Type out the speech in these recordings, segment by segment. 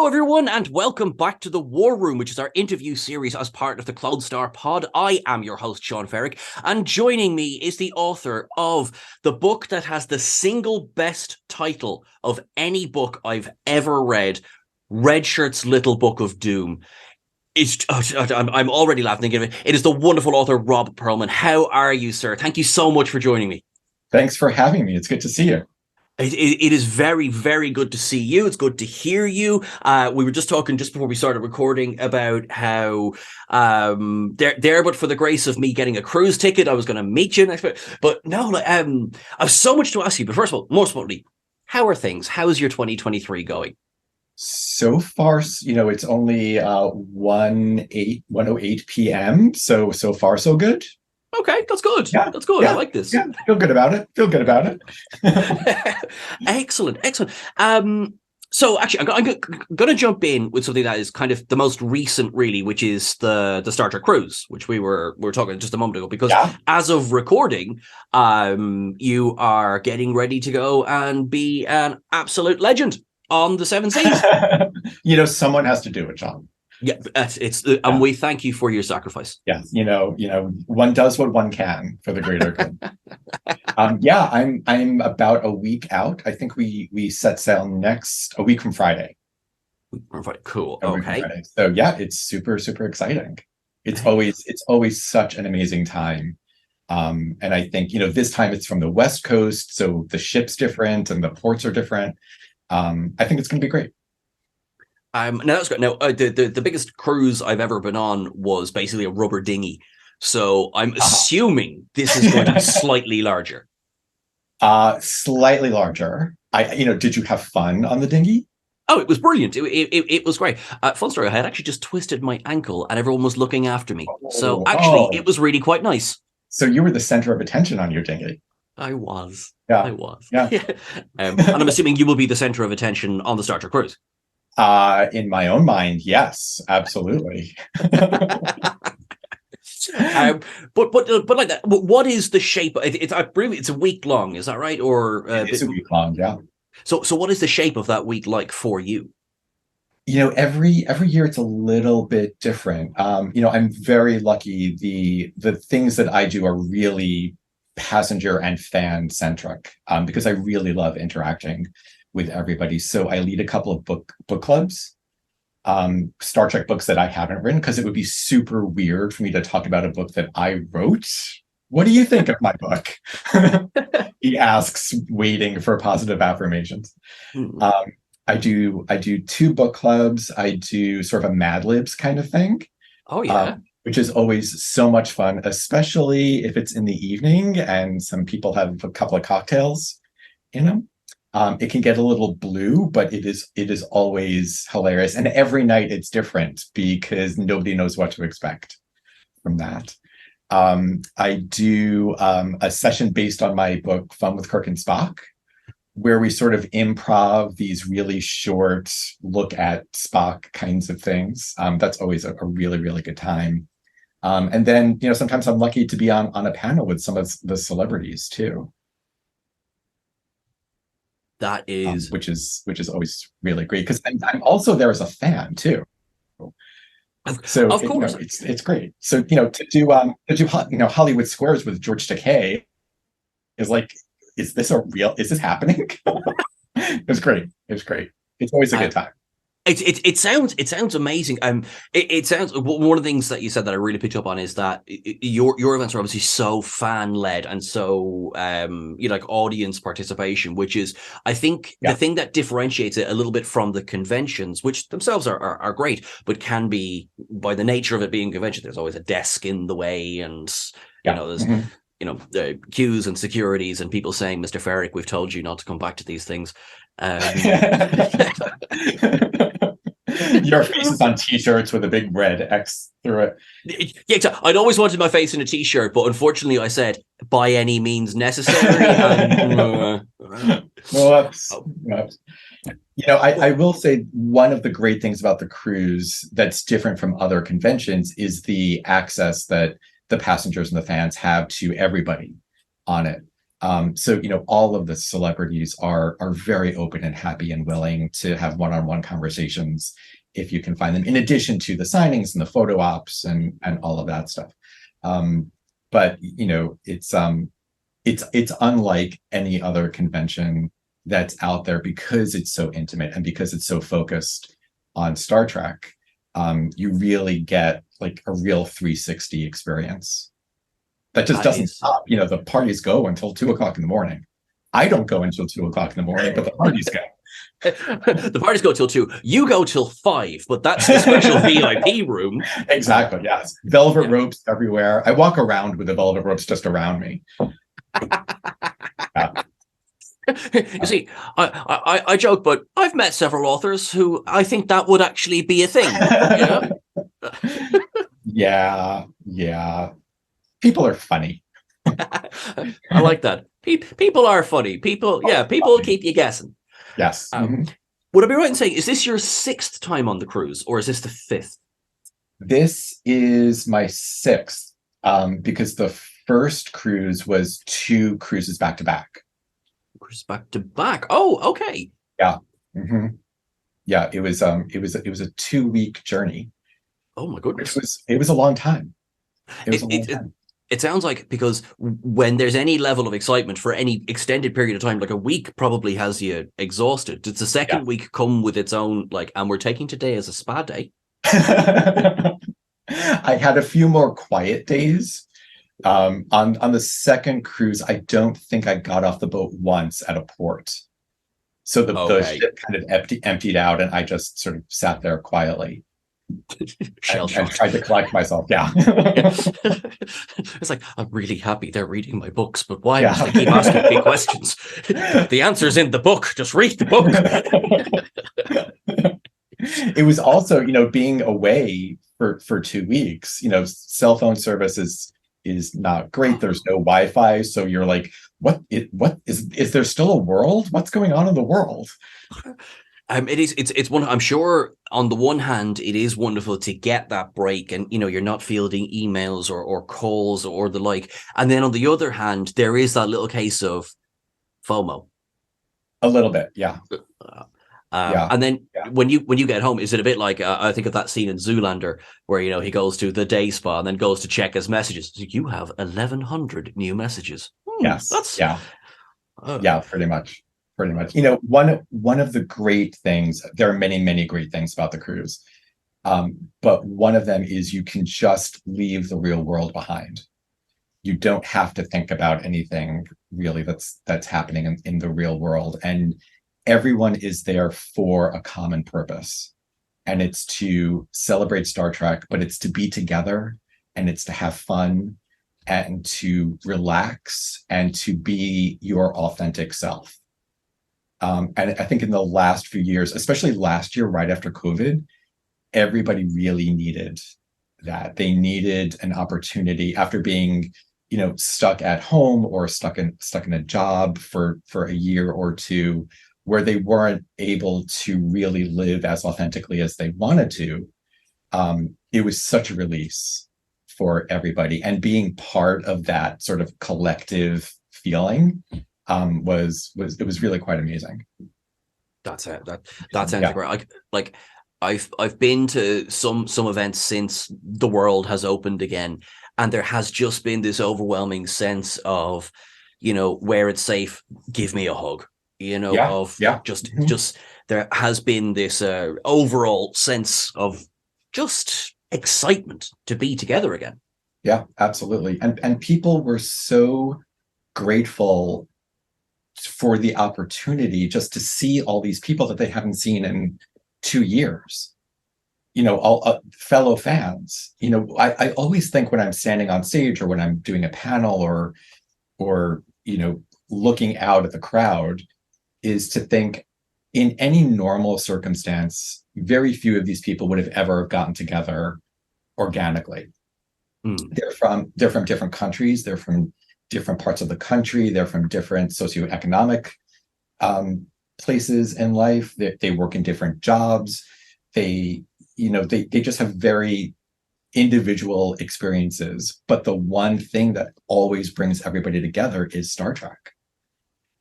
Hello, everyone, and welcome back to the War Room, which is our interview series as part of the Clone Star Pod. I am your host, Seán Ferrick, and joining me is the author of the book that has the single best title of any book I've ever read, Red Shirt's Little Book of Doom. I'm already laughing thinking of it. It is the wonderful author, Robb Pearlman. How are you, sir? Thank you so much for joining me. Thanks for having me. It's good to see you. It is very, very good to see you. It's good to hear you. We were just talking just before we started recording about how but for the grace of me getting a cruise ticket, I was going to meet you next. But no, I have so much to ask you. But first of all, most importantly, how are things? How's your 2023 going? So far, it's only 1:08 p.m. So far, so good. Okay, that's good. Yeah, that's good. yeah, I like this. Yeah, feel good about it. Excellent. So actually, I'm going to jump in with something that is kind of the most recent, really, which is the Star Trek cruise, which we were talking just a moment ago. Because as of recording, you are getting ready to go and be an absolute legend on the Seven Seas. Someone has to do it, John. Yeah, and we thank you for your sacrifice. Yeah, one does what one can for the greater good. I'm about a week out. I think we set sail a week from Friday. Cool. Okay. So yeah, it's super exciting. It's always such an amazing time. And I think this time it's from the West Coast, so the ship's different and the ports are different. I think it's going to be great. Now that's great. Now the biggest cruise I've ever been on was basically a rubber dinghy, so I'm assuming this is going to be slightly larger. Slightly larger. Did you have fun on the dinghy? Oh, it was brilliant. It was great. Fun story. I had actually just twisted my ankle, and everyone was looking after me. So actually, it was really quite nice. So you were the center of attention on your dinghy. I was. Yeah. I was. Yeah. And I'm assuming you will be the center of attention on the Star Trek cruise. In my own mind, yes, absolutely. But like that, what is the shape? It's a week long, is that right? Or it's a week long, yeah. So what is the shape of that week like for you? Every year it's a little bit different. I'm very lucky. The things that I do are really passenger and fan centric, because I really love interacting with everybody. So I lead a couple of book clubs, Star Trek books that I haven't written, because it would be super weird for me to talk about a book that I wrote. What do you think of my book? He asks, waiting for positive affirmations. I do 2 book clubs. I do sort of a Mad Libs kind of thing. Oh yeah. Which is always so much fun, especially if it's in the evening and some people have a couple of cocktails in them. It can get a little blue, but it is always hilarious. And every night it's different because nobody knows what to expect from that. I do a session based on my book, Fun with Kirk and Spock, where we sort of improv these really short look at Spock kinds of things. That's always a really, really good time. And then, sometimes I'm lucky to be on a panel with some of the celebrities too. That is, which is always really great, because I'm also there as a fan too. So of course, it's great. So to do Hollywood Squares with George Takei is like, is this happening? It's great. It's great. It's always a good time. It sounds amazing. It sounds, one of the things that you said that I really picked up on is that your events are obviously so fan led and so like audience participation, which is, I think, the thing that differentiates it a little bit from the conventions, which themselves are great, but can be, by the nature of it being a convention, there's always a desk in the way, and there's queues and securities and people saying, "Mr. Ferrick, we've told you not to come back to these things." Your face is on T-shirts with a big red X through it. Yeah, I'd always wanted my face in a T-shirt, but unfortunately, I said by any means necessary. I will say one of the great things about the cruise that's different from other conventions is the access that the passengers and the fans have to everybody on it. So, all of the celebrities are very open and happy and willing to have one-on-one conversations if you can find them, in addition to the signings and the photo ops and all of that stuff. But it's unlike any other convention that's out there because it's so intimate and because it's so focused on Star Trek. You really get like a real 360 experience that just doesn't stop. The parties go until 2 o'clock in the morning. I don't go until 2 o'clock in the morning, but the parties go. The parties go till 2. You go till 5, but that's the special VIP room. Exactly. Yes. Velvet ropes everywhere. I walk around with the velvet ropes just around me. Yeah. You see, I joke, but I've met several authors who I think that would actually be a thing. Yeah. People are funny. I like that. People are funny. People will keep you guessing. Yes. Would I be right in saying, is this your 6th time on the cruise, or is this the 5th? This is my 6th, because the first cruise was 2 cruises back to back. Cruise back to back. Oh, okay. Yeah. Yeah. It was a 2-week journey. Oh my goodness. It was a long time. It sounds like, because when there's any level of excitement for any extended period of time, like a week probably has you exhausted. Does the second week come with its own, and we're taking today as a spa day? I had a few more quiet days. On the second cruise, I don't think I got off the boat once at a port. So the ship kind of emptied out, and I just sort of sat there quietly. and tried to collect myself. Yeah. It's like, I'm really happy they're reading my books, but why must they keep asking me questions? The answer's in the book. Just read the book. It was also, being away for 2 weeks. Cell phone service is not great. There's no Wi-Fi, so you're like, what is there still a world? What's going on in the world? It's one. I'm sure on the one hand, it is wonderful to get that break, and you're not fielding emails or calls or the like. And then on the other hand, there is that little case of FOMO. A little bit, yeah. And then when you get home, is it a bit like I think of that scene in Zoolander where he goes to the day spa and then goes to check his messages. You have 1,100 new messages. Yes, pretty much. One of the great things, there are many, many great things about the cruise. But one of them is you can just leave the real world behind. You don't have to think about anything really that's happening in the real world. And everyone is there for a common purpose. And it's to celebrate Star Trek, but it's to be together, and it's to have fun, and to relax, and to be your authentic self. And I think in the last few years, especially last year, right after COVID, everybody really needed that. They needed an opportunity after being, stuck at home or stuck in a job for a year or two, where they weren't able to really live as authentically as they wanted to. It was such a release for everybody, and being part of that sort of collective feeling was really quite amazing. That's it. That sounds great. Like I've been to some events since the world has opened again, and there has just been this overwhelming sense of, where it's safe, give me a hug. Just there has been this overall sense of just excitement to be together again. Yeah, absolutely. And people were so grateful for the opportunity just to see all these people that they haven't seen in 2 years. All fellow fans. I always think when I'm standing on stage or when I'm doing a panel or looking out at the crowd, is to think, in any normal circumstance, very few of these people would have ever gotten together organically. They're from different countries. They're from different parts of the country. They're from different socioeconomic places in life. They work in different jobs. They just have very individual experiences, but the one thing that always brings everybody together is Star Trek.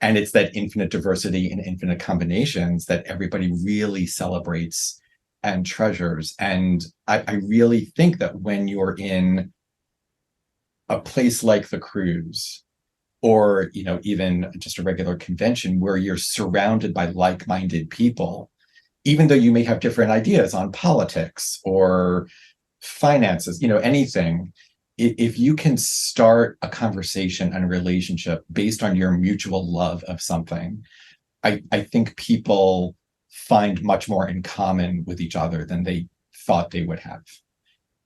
And it's that infinite diversity and infinite combinations that everybody really celebrates and treasures. And I really think that when you're in a place like the cruise, or even just a regular convention where you're surrounded by like-minded people, even though you may have different ideas on politics or finances, anything, if you can start a conversation and a relationship based on your mutual love of something, I think people find much more in common with each other than they thought they would have.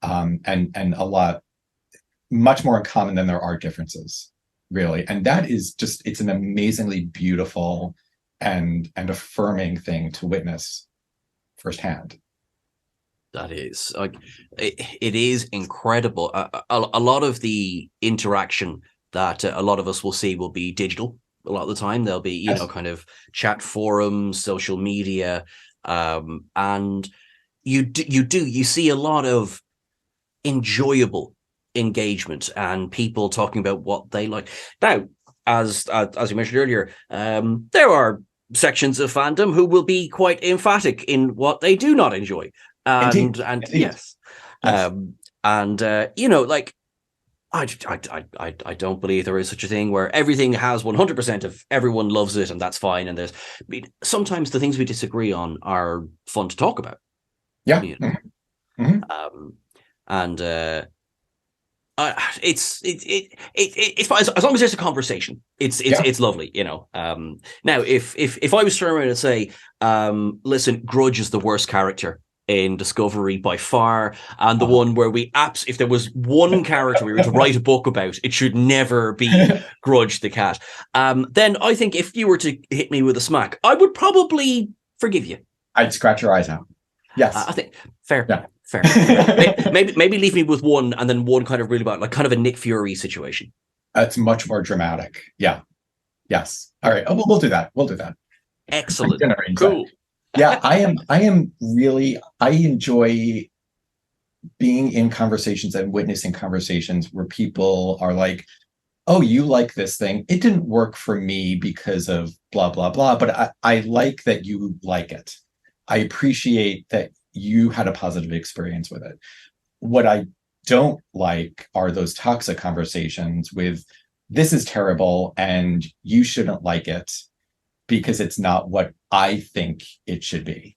And a lot, much more in common than there are differences, really. And that is just, it's an amazingly beautiful and affirming thing to witness firsthand. That is like it is incredible. A lot of the interaction that a lot of us will see will be digital. A lot of the time, there'll be Yes. kind of chat forums, social media, and you see a lot of enjoyable engagement and people talking about what they like. Now, as you mentioned earlier, there are sections of fandom who will be quite emphatic in what they do not enjoy. And Indeed. yes, Yes. like I don't believe there is such a thing where everything has 100% of everyone loves it and that's fine. And sometimes the things we disagree on are fun to talk about. Yeah. Mm-hmm. And it's fine as long as there's a conversation. It's lovely, Now, if I was turning around and say, listen, Grudge is the worst character in Discovery by far, and the one where if there was one character we were to write a book about, it should never be Grudge the cat. Then I think if you were to hit me with a smack, I would probably forgive you. I'd scratch your eyes out. Yes, I think fair. Yeah. Fair. maybe leave me with one, and then one kind of really bad, like kind of a Nick Fury situation. It's much more dramatic. Yeah. Yes. All right. Oh, we'll do that. We'll do that. Excellent. Cool. Yeah, I enjoy being in conversations and witnessing conversations where people are like, oh, you like this thing. It didn't work for me because of blah, blah, blah, but I like that you like it. I appreciate that you had a positive experience with it. What I don't like are those toxic conversations with, this is terrible and you shouldn't like it because it's not what I think it should be.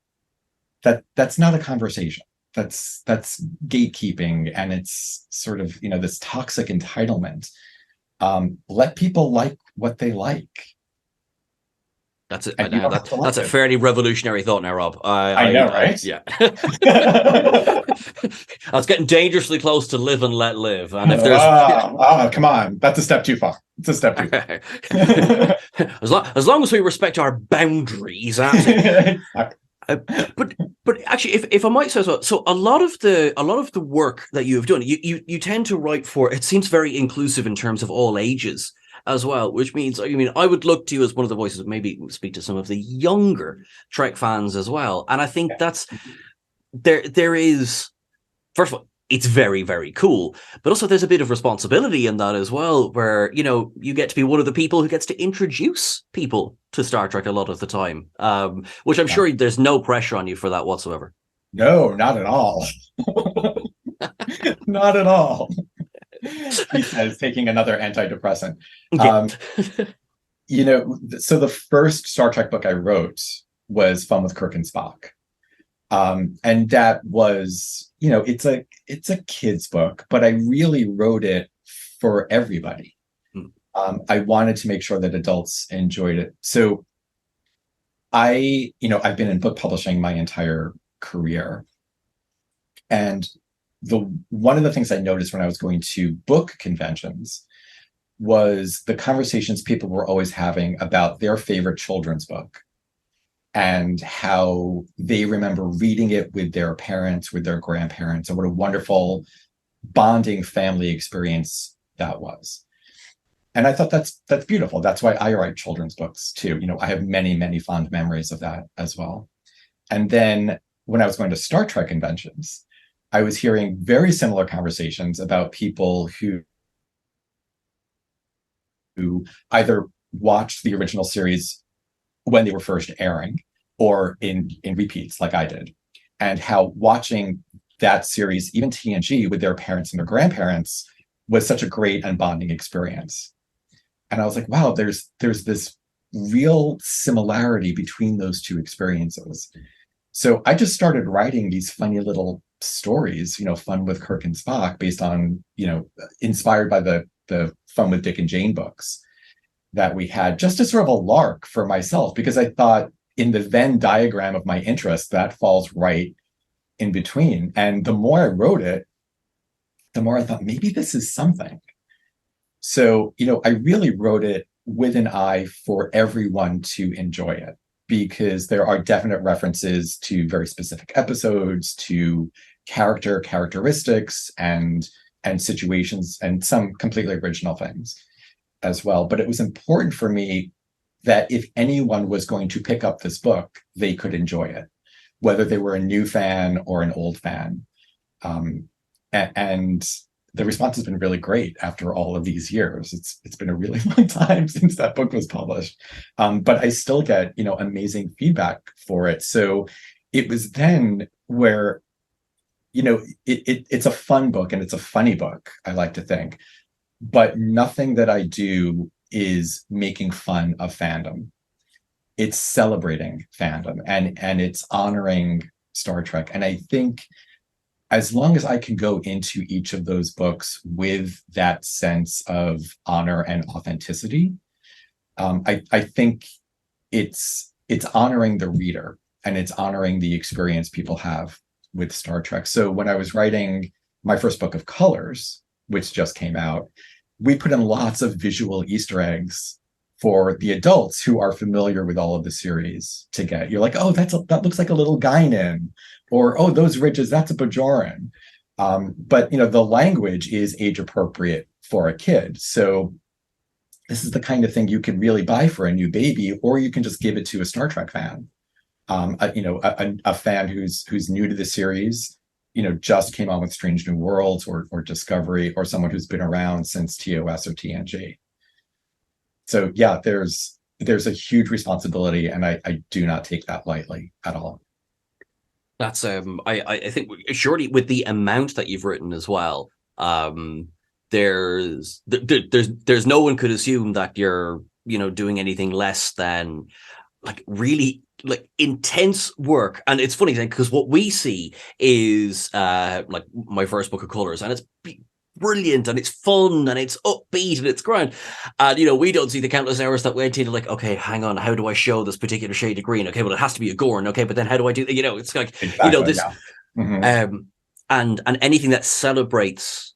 That's not a conversation. That's gatekeeping, and it's sort of, this toxic entitlement. Let people like what they like. That's it. That's a fairly revolutionary thought now, Rob. I know, right? Yeah. I was getting dangerously close to live and let live. And if there's come on, that's a step too far. It's a step too far. as long as we respect our boundaries, but actually, if I might say so a lot of the work that you have done, you tend to write for. It seems very inclusive in terms of all ages as well, which means, I would look to you as one of the voices, maybe speak to some of the younger Trek fans as well. And I think that's there is, first of all, it's very, very cool, but also there's a bit of responsibility in that as well, where, you get to be one of the people who gets to introduce people to Star Trek a lot of the time, which I'm sure there's no pressure on you for that whatsoever. No, not at all. Not at all. He says, taking another antidepressant. So the first Star Trek book I wrote was Fun with Kirk and Spock. And that was, it's a kid's book, but I really wrote it for everybody. I wanted to make sure that adults enjoyed it. So I've been in book publishing my entire career. And one of the things I noticed when I was going to book conventions was the conversations people were always having about their favorite children's book and how they remember reading it with their parents, with their grandparents, and what a wonderful bonding family experience that was. And I thought that's beautiful. That's why I write children's books too. I have many, many fond memories of that as well. And then when I was going to Star Trek conventions, I was hearing very similar conversations about people who either watched the original series when they were first airing or in repeats like I did, and how watching that series, even TNG, with their parents and their grandparents was such a great and bonding experience. And I was like, wow, there's this real similarity between those two experiences. So I just started writing these funny little stories, Fun with Kirk and Spock, based on, inspired by the Fun with Dick and Jane books that we had, just as sort of a lark for myself, because I thought in the Venn diagram of my interest, that falls right in between. And the more I wrote it, the more I thought maybe this is something. So, I really wrote it with an eye for everyone to enjoy it, because there are definite references to very specific episodes, to characteristics and situations, and some completely original things as well. But it was important for me that if anyone was going to pick up this book, they could enjoy it, whether they were a new fan or an old fan. And the response has been really great after all of these years. It's been a really long time since that book was published, but I still get amazing feedback for it. So it was then where it's a fun book, and it's a funny book, I like to think, but nothing that I do is making fun of fandom. It's celebrating fandom, and it's honoring Star Trek. And I think as long as I can go into each of those books with that sense of honor and authenticity, I think it's honoring the reader, and it's honoring the experience people have with Star Trek. So when I was writing my first book of Colors, which just came out, we put in lots of visual Easter eggs for the adults who are familiar with all of the series to get. You're like, oh, that looks like a little Guinan, or oh, those ridges, that's a Bajoran. But the language is age appropriate for a kid. So this is the kind of thing you can really buy for a new baby, or you can just give it to a Star Trek fan, a fan who's new to the series, just came on with Strange New Worlds or Discovery, or someone who's been around since TOS or TNG. So yeah, there's a huge responsibility, and I do not take that lightly at all. That's I think surely with the amount that you've written as well, there's no one could assume that you're doing anything less than like really like intense work. And it's funny because what we see is like my first book of Colors, and it's brilliant and it's fun and it's upbeat and it's grand, and we don't see the countless hours that went into like, okay, hang on, how do I show this particular shade of green? Okay, well, it has to be a Gorn. Okay, but then how do I do it's like exactly, this yeah. Mm-hmm. And anything that celebrates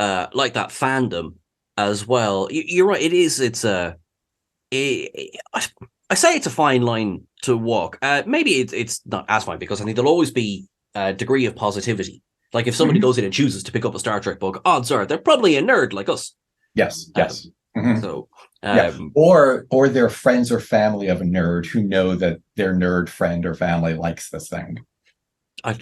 like that fandom as well. You're right, I say it's a fine line to walk. Maybe it's not as fine, because I think there'll always be a degree of positivity. Like if somebody goes in and chooses to pick up a Star Trek book, odds are they're probably a nerd like us. Yes. So or they're friends or family of a nerd who know that their nerd friend or family likes this thing. I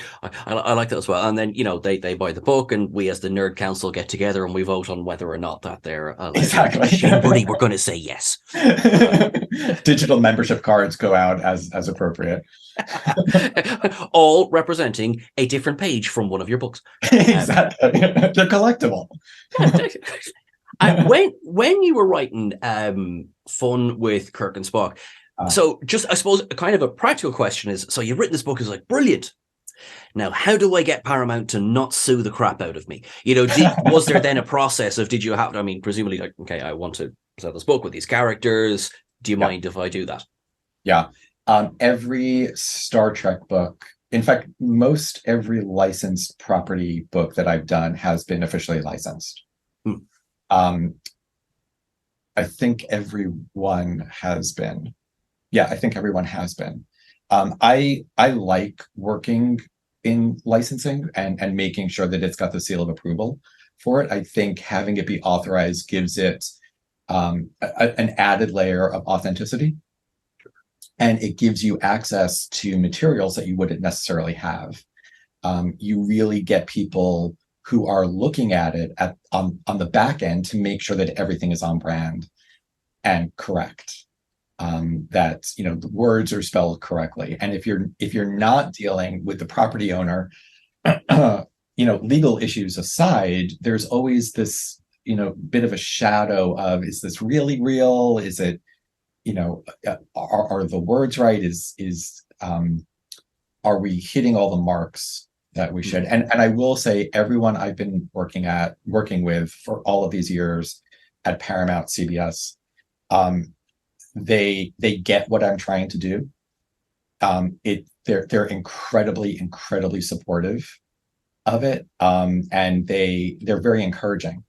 like that as well. And then they buy the book, and we as the nerd council get together and we vote on whether or not that they're exactly. Chamberlain, we're going to say yes. Digital membership cards go out as appropriate. All representing a different page from one of your books. Exactly. They're collectible. When you were writing Fun with Kirk and Spock, so just I suppose kind of a practical question is, so you've written this book, is like brilliant. Now, how do I get Paramount to not sue the crap out of me? Was there then a process of, did you have, I mean, presumably like, okay, I want to sell this book with these characters. Do you mind if I do that? Yeah. Every Star Trek book, in fact, most every licensed property book that I've done has been officially licensed. I think everyone has been. Yeah, I think everyone has been. I like working in licensing and making sure that it's got the seal of approval for it. I think having it be authorized gives it an added layer of authenticity, and it gives you access to materials that you wouldn't necessarily have you really get people who are looking at it on the back end to make sure that everything is on brand and correct. That the words are spelled correctly, and if you're not dealing with the property owner, legal issues aside, there's always this bit of a shadow of, is this really real? Is it are the words right? Are we hitting all the marks that we should? And I will say, everyone I've been working with for all of these years at Paramount, CBS, they get what I'm trying to do. They're incredibly supportive of it, and they're very encouraging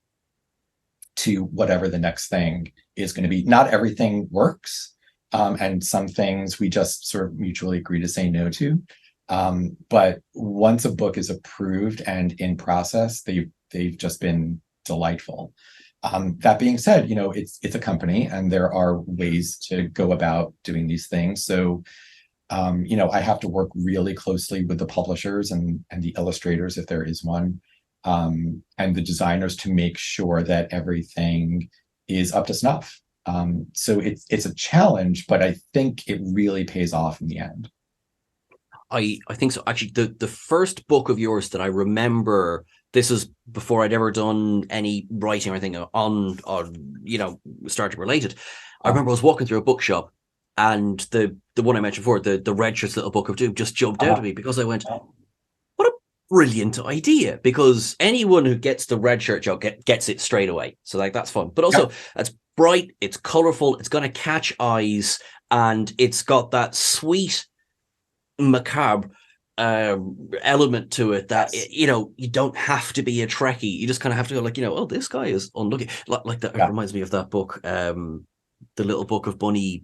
to whatever the next thing is going to be. Not everything works, and some things we just sort of mutually agree to say no to. But once a book is approved and in process, they've just been delightful. That being said, it's a company, and there are ways to go about doing these things. So, I have to work really closely with the publishers and the illustrators, if there is one, and the designers, to make sure that everything is up to snuff. So it's a challenge, but I think it really pays off in the end. I think so. Actually, the first book of yours that I remember, this is before I'd ever done any writing or anything on Star Trek related. I remember I was walking through a bookshop, and the one I mentioned before, the Red Shirt's Little Book of Doom, just jumped out at me, because I went, what a brilliant idea, because anyone who gets the Red Shirt joke gets it straight away. So that's fun. But also, it's bright, it's colorful, it's going to catch eyes, and it's got that sweet macabre element to it that you don't have to be a Trekkie. You just kind of have to go oh, this guy is unlucky, like that. It reminds me of that book, the Little Book of Bunny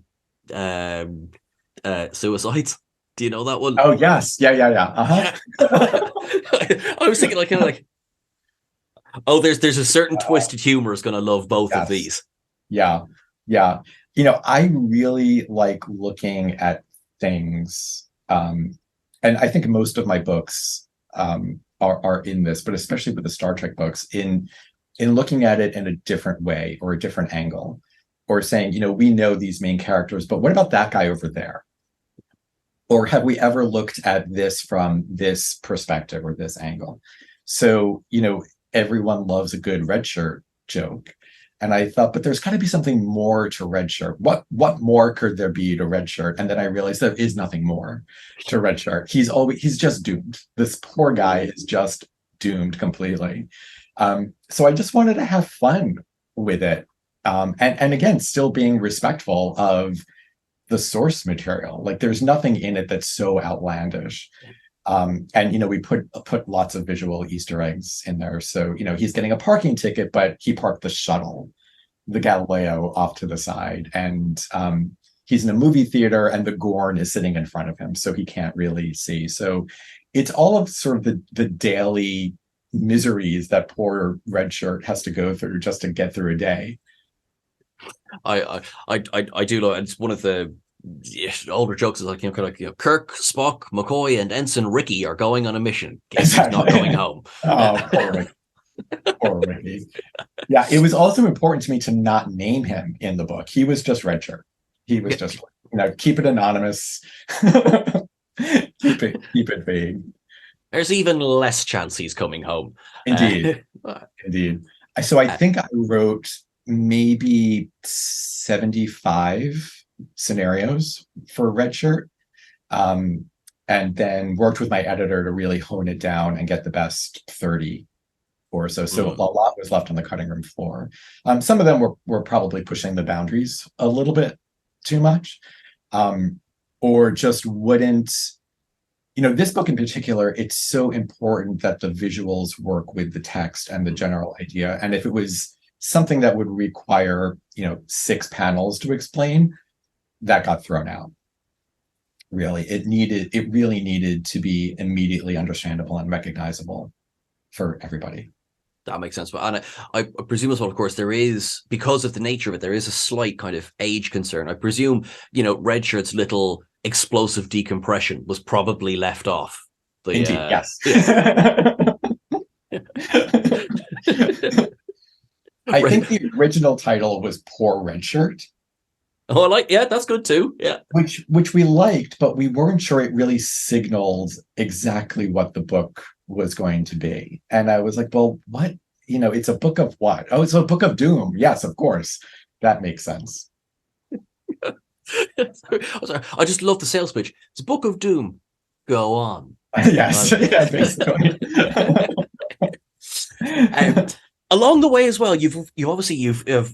Suicides. Do you know that one? Oh yes, yeah. I was thinking oh, there's a certain twisted humor is going to love both of these. Yeah. I really like looking at things, and I think most of my books are in this, but especially with the Star Trek books, in looking at it in a different way or a different angle, or saying, we know these main characters, but what about that guy over there? Or have we ever looked at this from this perspective or this angle? So, everyone loves a good red shirt joke. And I thought, but there's got to be something more to Red Shirt. What more could there be to Red Shirt? And then I realized there is nothing more to Red Shirt. He's just doomed. This poor guy is just doomed completely. So I just wanted to have fun with it. And again, still being respectful of the source material. Like, there's nothing in it that's so outlandish. And we put lots of visual Easter eggs in there. So he's getting a parking ticket, but he parked the shuttle, the Galileo, off to the side, and he's in a movie theater, and the Gorn is sitting in front of him, so he can't really see. So it's all of sort of the daily miseries that poor Red Shirt has to go through just to get through a day. I do love it. It's one of the older jokes is Kirk, Spock, McCoy, and Ensign Ricky are going on a mission. Guess he's not going home. Oh, poor Ricky. Poor Ricky. Yeah, it was also important to me to not name him in the book. He was just Red Shirt. He was just keep it anonymous. keep it vague. There's even less chance he's coming home. Indeed. So I think I wrote maybe 75 scenarios for Red Shirt, and then worked with my editor to really hone it down and get the best 30 or so. So a lot was left on the cutting room floor. Some of them were probably pushing the boundaries a little bit too much, or just wouldn't. This book in particular, it's so important that the visuals work with the text and the general idea. And if it was something that would require 6 panels to explain, that got thrown out. Really, it really needed to be immediately understandable and recognizable for everybody. That makes sense. And I presume as well, of course, there is, because of the nature of it, there is a slight kind of age concern. I presume, Red Shirt's little explosive decompression was probably left off Indeed, yes. Yeah. I Right. think the original title was Poor Red Shirt, Oh, I like, yeah, that's good too. Yeah. which we liked, but we weren't sure it really signaled exactly what the book was going to be. And I was like, well, what? It's a book of what? Oh, it's a book of doom. Yes, of course. That makes sense. Sorry. I just love the sales pitch. It's a book of doom. Go on. Yes, yeah, basically. um, Along the way as well, you've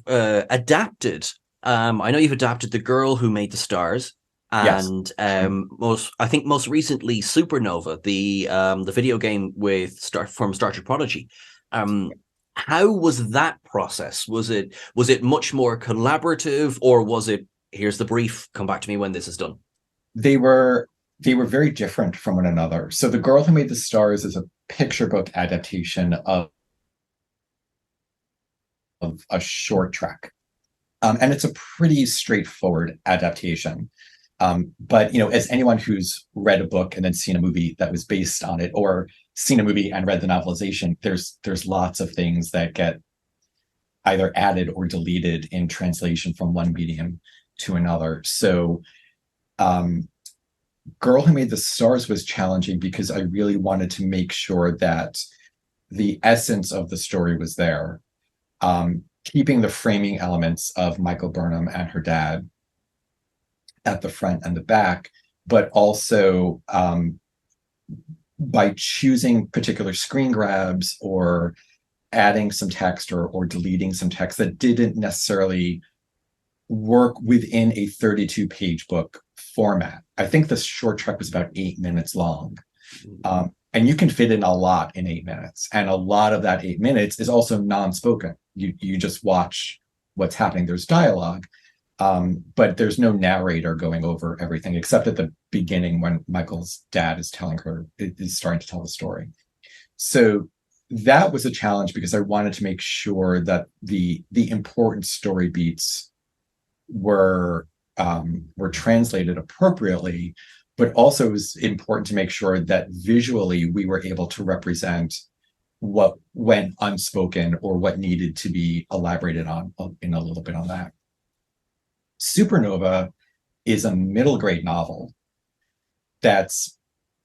adapted. I know you've adapted The Girl Who Made the Stars, Yes. and most recently Supernova, the video game from Star Trek Prodigy. How was that process? Was it much more collaborative, or was it, here's the brief, come back to me when this is done? They were very different from one another. So The Girl Who Made the Stars is a picture book adaptation of a short trek. And it's a pretty straightforward adaptation. But as anyone who's read a book and then seen a movie that was based on it, or seen a movie and read the novelization, there's lots of things that get either added or deleted in translation from one medium to another. So Girl Who Made the Stars was challenging because I really wanted to make sure that the essence of the story was there. Keeping the framing elements of Michael Burnham and her dad at the front and the back, but also by choosing particular screen grabs or adding some text or deleting some text that didn't necessarily work within a 32-page book format. I think the short trek was about 8 minutes long. And you can fit in a lot in 8 minutes. And a lot of that 8 minutes is also non-spoken. You just watch what's happening. There's dialogue, but there's no narrator going over everything, except at the beginning when Michael's dad is starting to tell the story. So that was a challenge because I wanted to make sure that the important story beats were translated appropriately, but also it was important to make sure that visually we were able to represent what went unspoken or what needed to be elaborated on in a little bit on that. Supernova is a middle grade novel that's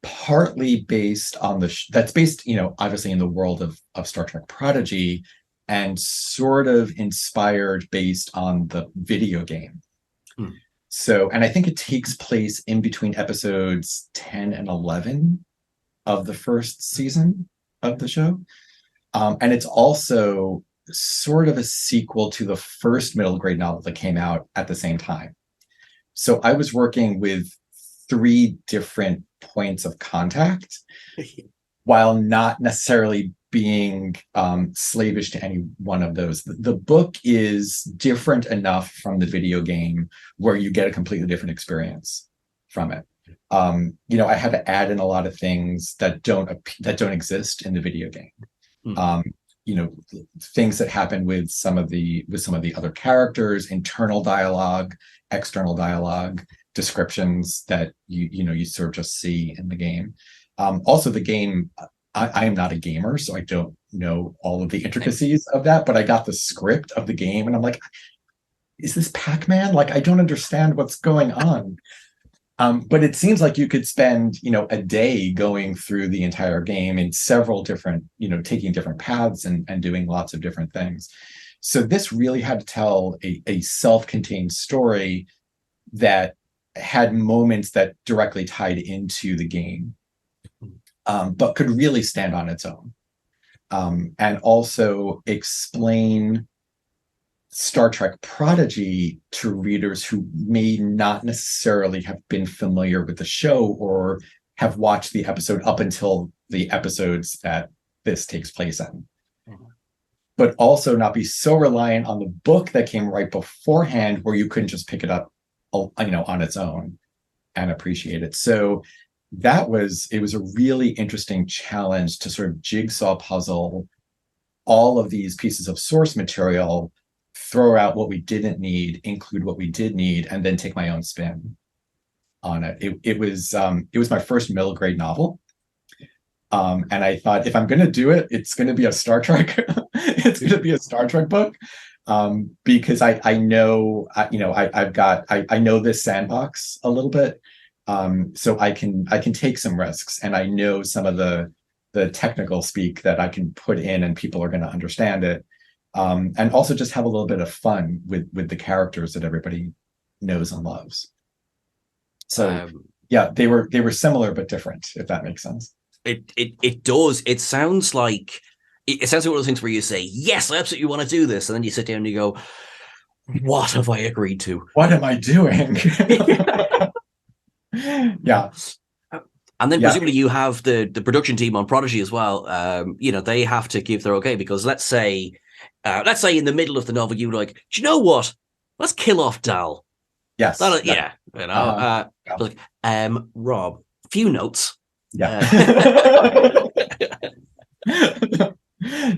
partly based on that's based, obviously in the world of Star Trek Prodigy, and sort of inspired based on the video game. So, and I think it takes place in between episodes 10 and 11 of the first season of the show. And it's also sort of a sequel to the first middle grade novel that came out at the same time. So I was working with 3 different points of contact while not necessarily being slavish to any one of those. The book is different enough from the video game where you get a completely different experience from it. I had to add in a lot of things that don't exist in the video game. Things that happen with some of the other characters, internal dialogue, external dialogue, descriptions that you sort of just see in the game. Also, the game, I am not a gamer, so I don't know all of the intricacies of that, but I got the script of the game and I'm like, is this Pac-Man? Like, I don't understand what's going on. But it seems like you could spend, a day going through the entire game in several different, taking different paths and doing lots of different things. So this really had to tell a self-contained story that had moments that directly tied into the game, but could really stand on its own, and also explain Star Trek Prodigy to readers who may not necessarily have been familiar with the show or have watched the episode up until the episodes that this takes place in. But also not be so reliant on the book that came right beforehand where you couldn't just pick it up, on its own and appreciate it. So it was a really interesting challenge to sort of jigsaw puzzle all of these pieces of source material, throw out what we didn't need, include what we did need, and then take my own spin on it. It was my first middle grade novel. And I thought, if I'm going to do it, it's going to be a Star Trek. It's going to be a Star Trek book, because I know, I know this sandbox a little bit, so I can take some risks, and I know some of the technical speak that I can put in, and people are going to understand it, and also just have a little bit of fun with the characters that everybody knows and loves. So yeah, they were similar but different, if that makes sense. It does. It sounds like one of those things where you say, yes, I absolutely want to do this, and then you sit down and you go, what have I agreed to? What am I doing? Yeah. And then presumably you have the production team on Prodigy as well. They have to give their okay, because let's say in the middle of the novel you're like, do you know what? Let's kill off Dal. Yes. Yeah. Like, Rob, a few notes. Yeah.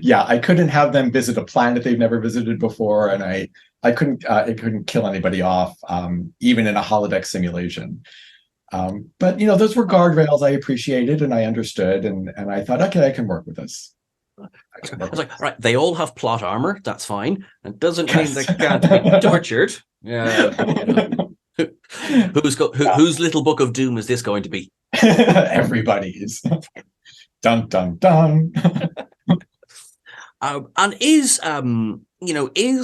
Yeah, I couldn't have them visit a planet they've never visited before, and I couldn't kill anybody off, even in a holodeck simulation. But those were guardrails I appreciated and I understood, and I thought, okay, I can work with this. I was like, all right, they all have plot armor. That's fine. It doesn't mean they can't be tortured. Yeah. Whose little book of doom is this going to be? Everybody's. Dun dun dun. And is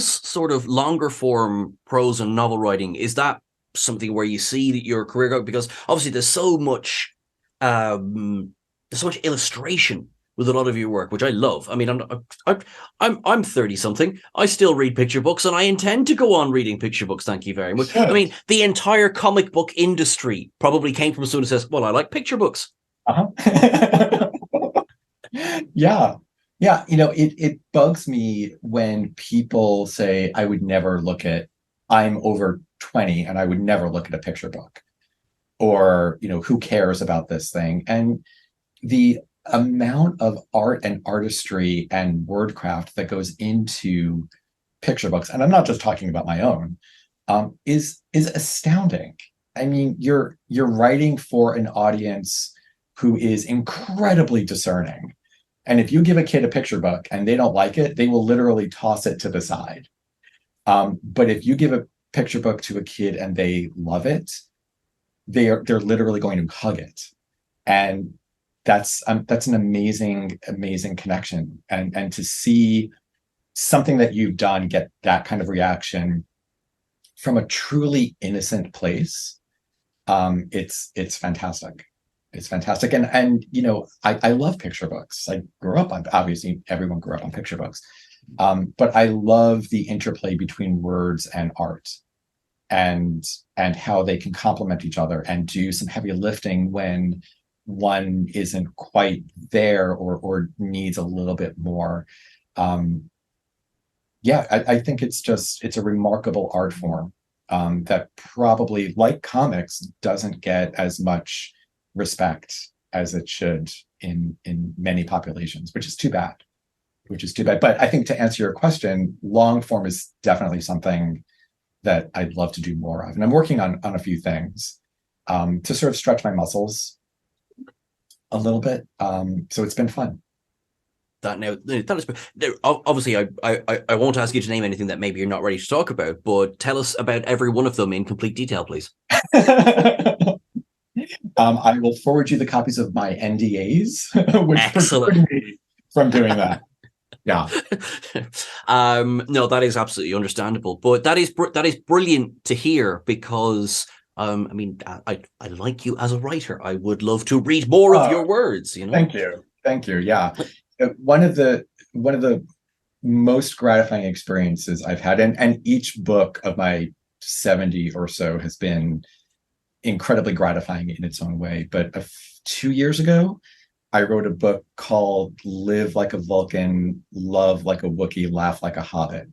sort of longer form prose and novel writing, is that something where you see that your career go? Because obviously there's so much illustration with a lot of your work, which I love. I mean, I'm 30 something. I still read picture books, and I intend to go on reading picture books. Thank you very much. Good. I mean, the entire comic book industry probably came from someone who says, "Well, I like picture books." Yeah. It bugs me when people say, I would never look at, I'm over 20 and I would never look at a picture book, or who cares about this thing? And the amount of art and artistry and wordcraft that goes into picture books, and I'm not just talking about my own, is astounding. I mean, you're writing for an audience who is incredibly discerning. And if you give a kid a picture book and they don't like it, they will literally toss it to the side. But if you give a picture book to a kid and they love it, they're literally going to hug it. And that's an amazing connection. And to see something that you've done get that kind of reaction from a truly innocent place, it's fantastic. It's fantastic. And I love picture books. I grew up on, obviously everyone grew up on picture books. But I love the interplay between words and art, and how they can complement each other and do some heavy lifting when one isn't quite there or needs a little bit more. I think it's a remarkable art form that probably, like comics, doesn't get as much respect as it should in many populations, which is too bad. But I think, to answer your question, long form is definitely something that I'd love to do more of. And I'm working on a few things to sort of stretch my muscles a little bit. So it's been fun. That is obviously I won't ask you to name anything that maybe you're not ready to talk about, but tell us about every one of them in complete detail, please. I will forward you the copies of my NDAs, which excellent me from doing that. Yeah. No, that is absolutely understandable, but that is brilliant to hear, because I mean, I like you as a writer. I would love to read more of your words. Thank you. Yeah, one of the most gratifying experiences I've had, and each book of my 70 or so has been incredibly gratifying in its own way. But 2 years ago, I wrote a book called Live Like a Vulcan, Love Like a Wookiee, Laugh Like a Hobbit.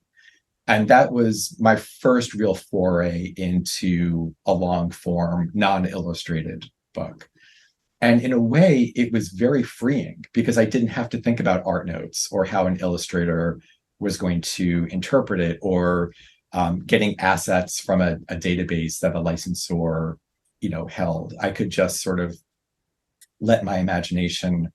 And that was my first real foray into a long form, non-illustrated book. And in a way, it was very freeing, because I didn't have to think about art notes or how an illustrator was going to interpret it, or getting assets from a database that a licensor held. I could just sort of let my imagination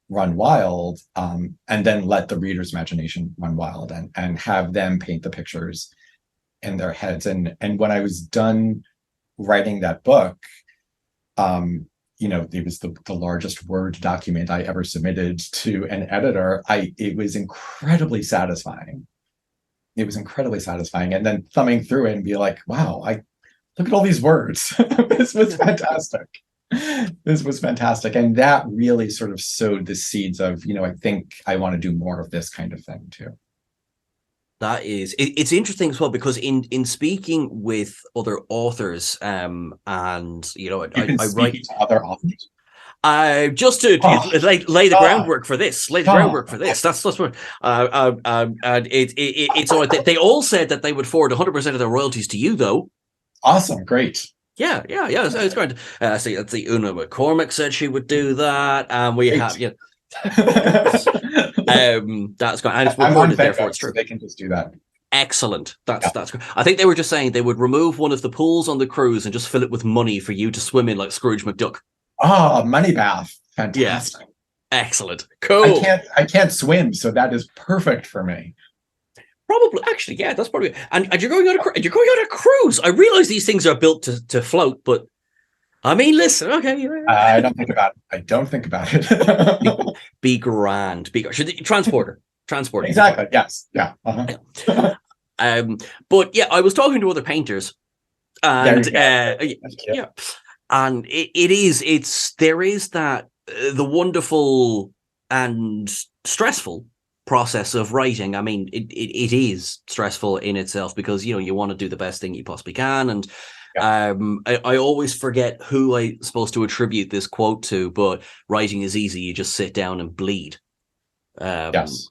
run wild, and then let the reader's imagination run wild, and have them paint the pictures in their heads. And when I was done writing that book, it was the largest Word document I ever submitted to an editor. It was incredibly satisfying. It was incredibly satisfying. And then thumbing through it and be like, wow, look at all these words. This was fantastic. This was fantastic. And that really sort of sowed the seeds of, I think I want to do more of this kind of thing too. That is, it's interesting as well, because in speaking with other authors, and I write to other authors. Just to lay the groundwork for this. Lay the groundwork for this. That's what. And it's all right. They all said that they would forward 100% of their royalties to you, though. Awesome, great. Yeah. It's great. See, let's see. Una McCormick said she would do that, and we great. have that's great, and it's recorded, therefore it's true. So they can just do that. Excellent. That's great. I think they were just saying they would remove one of the pools on the cruise and just fill it with money for you to swim in like Scrooge McDuck. Oh, a money bath. Fantastic. Yeah. Excellent. Cool. I can't swim, so that is perfect for me. Probably, actually, yeah, that's probably. And you're going on a cruise. I realize these things are built to float, but I mean, listen, okay. I don't think about it. Be grand. Transporter. Exactly. Yes. Yeah. But yeah, I was talking to other painters, and yeah, and there is that the wonderful and stressful process of writing. I mean, it is stressful in itself, because you want to do the best thing you possibly can, and I always forget who I'm supposed to attribute this quote to, but writing is easy. You just sit down and bleed. Yes.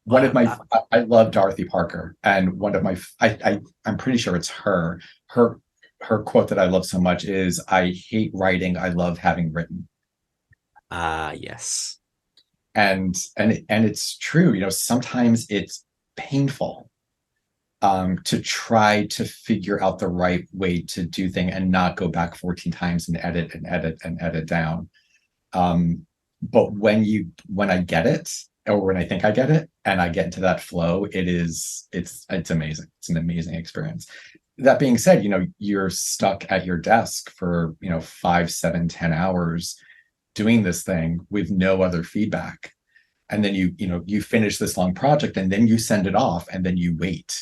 One of my, I love Dorothy Parker, and one of my, I'm pretty sure it's her quote that I love so much is, "I hate writing, I love having written." Yes. And it's true. Sometimes it's painful to try to figure out the right way to do things and not go back 14 times and edit down. But when I get it, or when I think I get it, and I get into that flow, it's amazing. It's an amazing experience. That being said, you're stuck at your desk for 5, 7, 10 hours doing this thing with no other feedback, and then you finish this long project, and then you send it off, and then you wait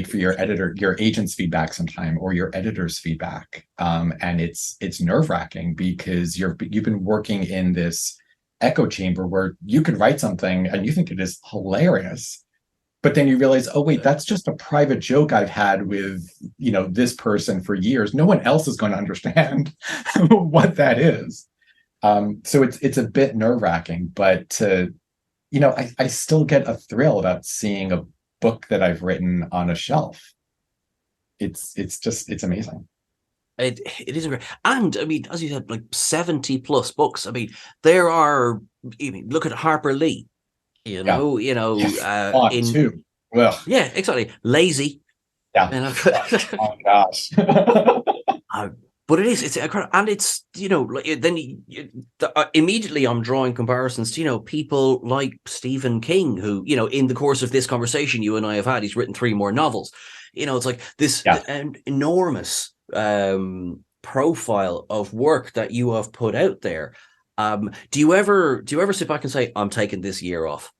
for your agent's feedback sometime, or your editor's feedback, and it's nerve-wracking, because you've been working in this echo chamber where you could write something and you think it is hilarious, but then you realize, oh wait, that's just a private joke I've had with this person for years. No one else is going to understand what that is. So it's a bit nerve-wracking, but I still get a thrill about seeing a book that I've written on a shelf. It's amazing. It is great. And I mean, as you said, like 70 plus books. I mean, there are, look at Harper Lee, Too. Well, yeah, exactly. Lazy. Yeah. Oh gosh. But it's incredible, and it's then immediately I'm drawing comparisons to people like Stephen King, who in the course of this conversation you and I have had, he's written 3 more novels. It's like this enormous profile of work that you have put out there. Do you ever sit back and say, I'm taking this year off?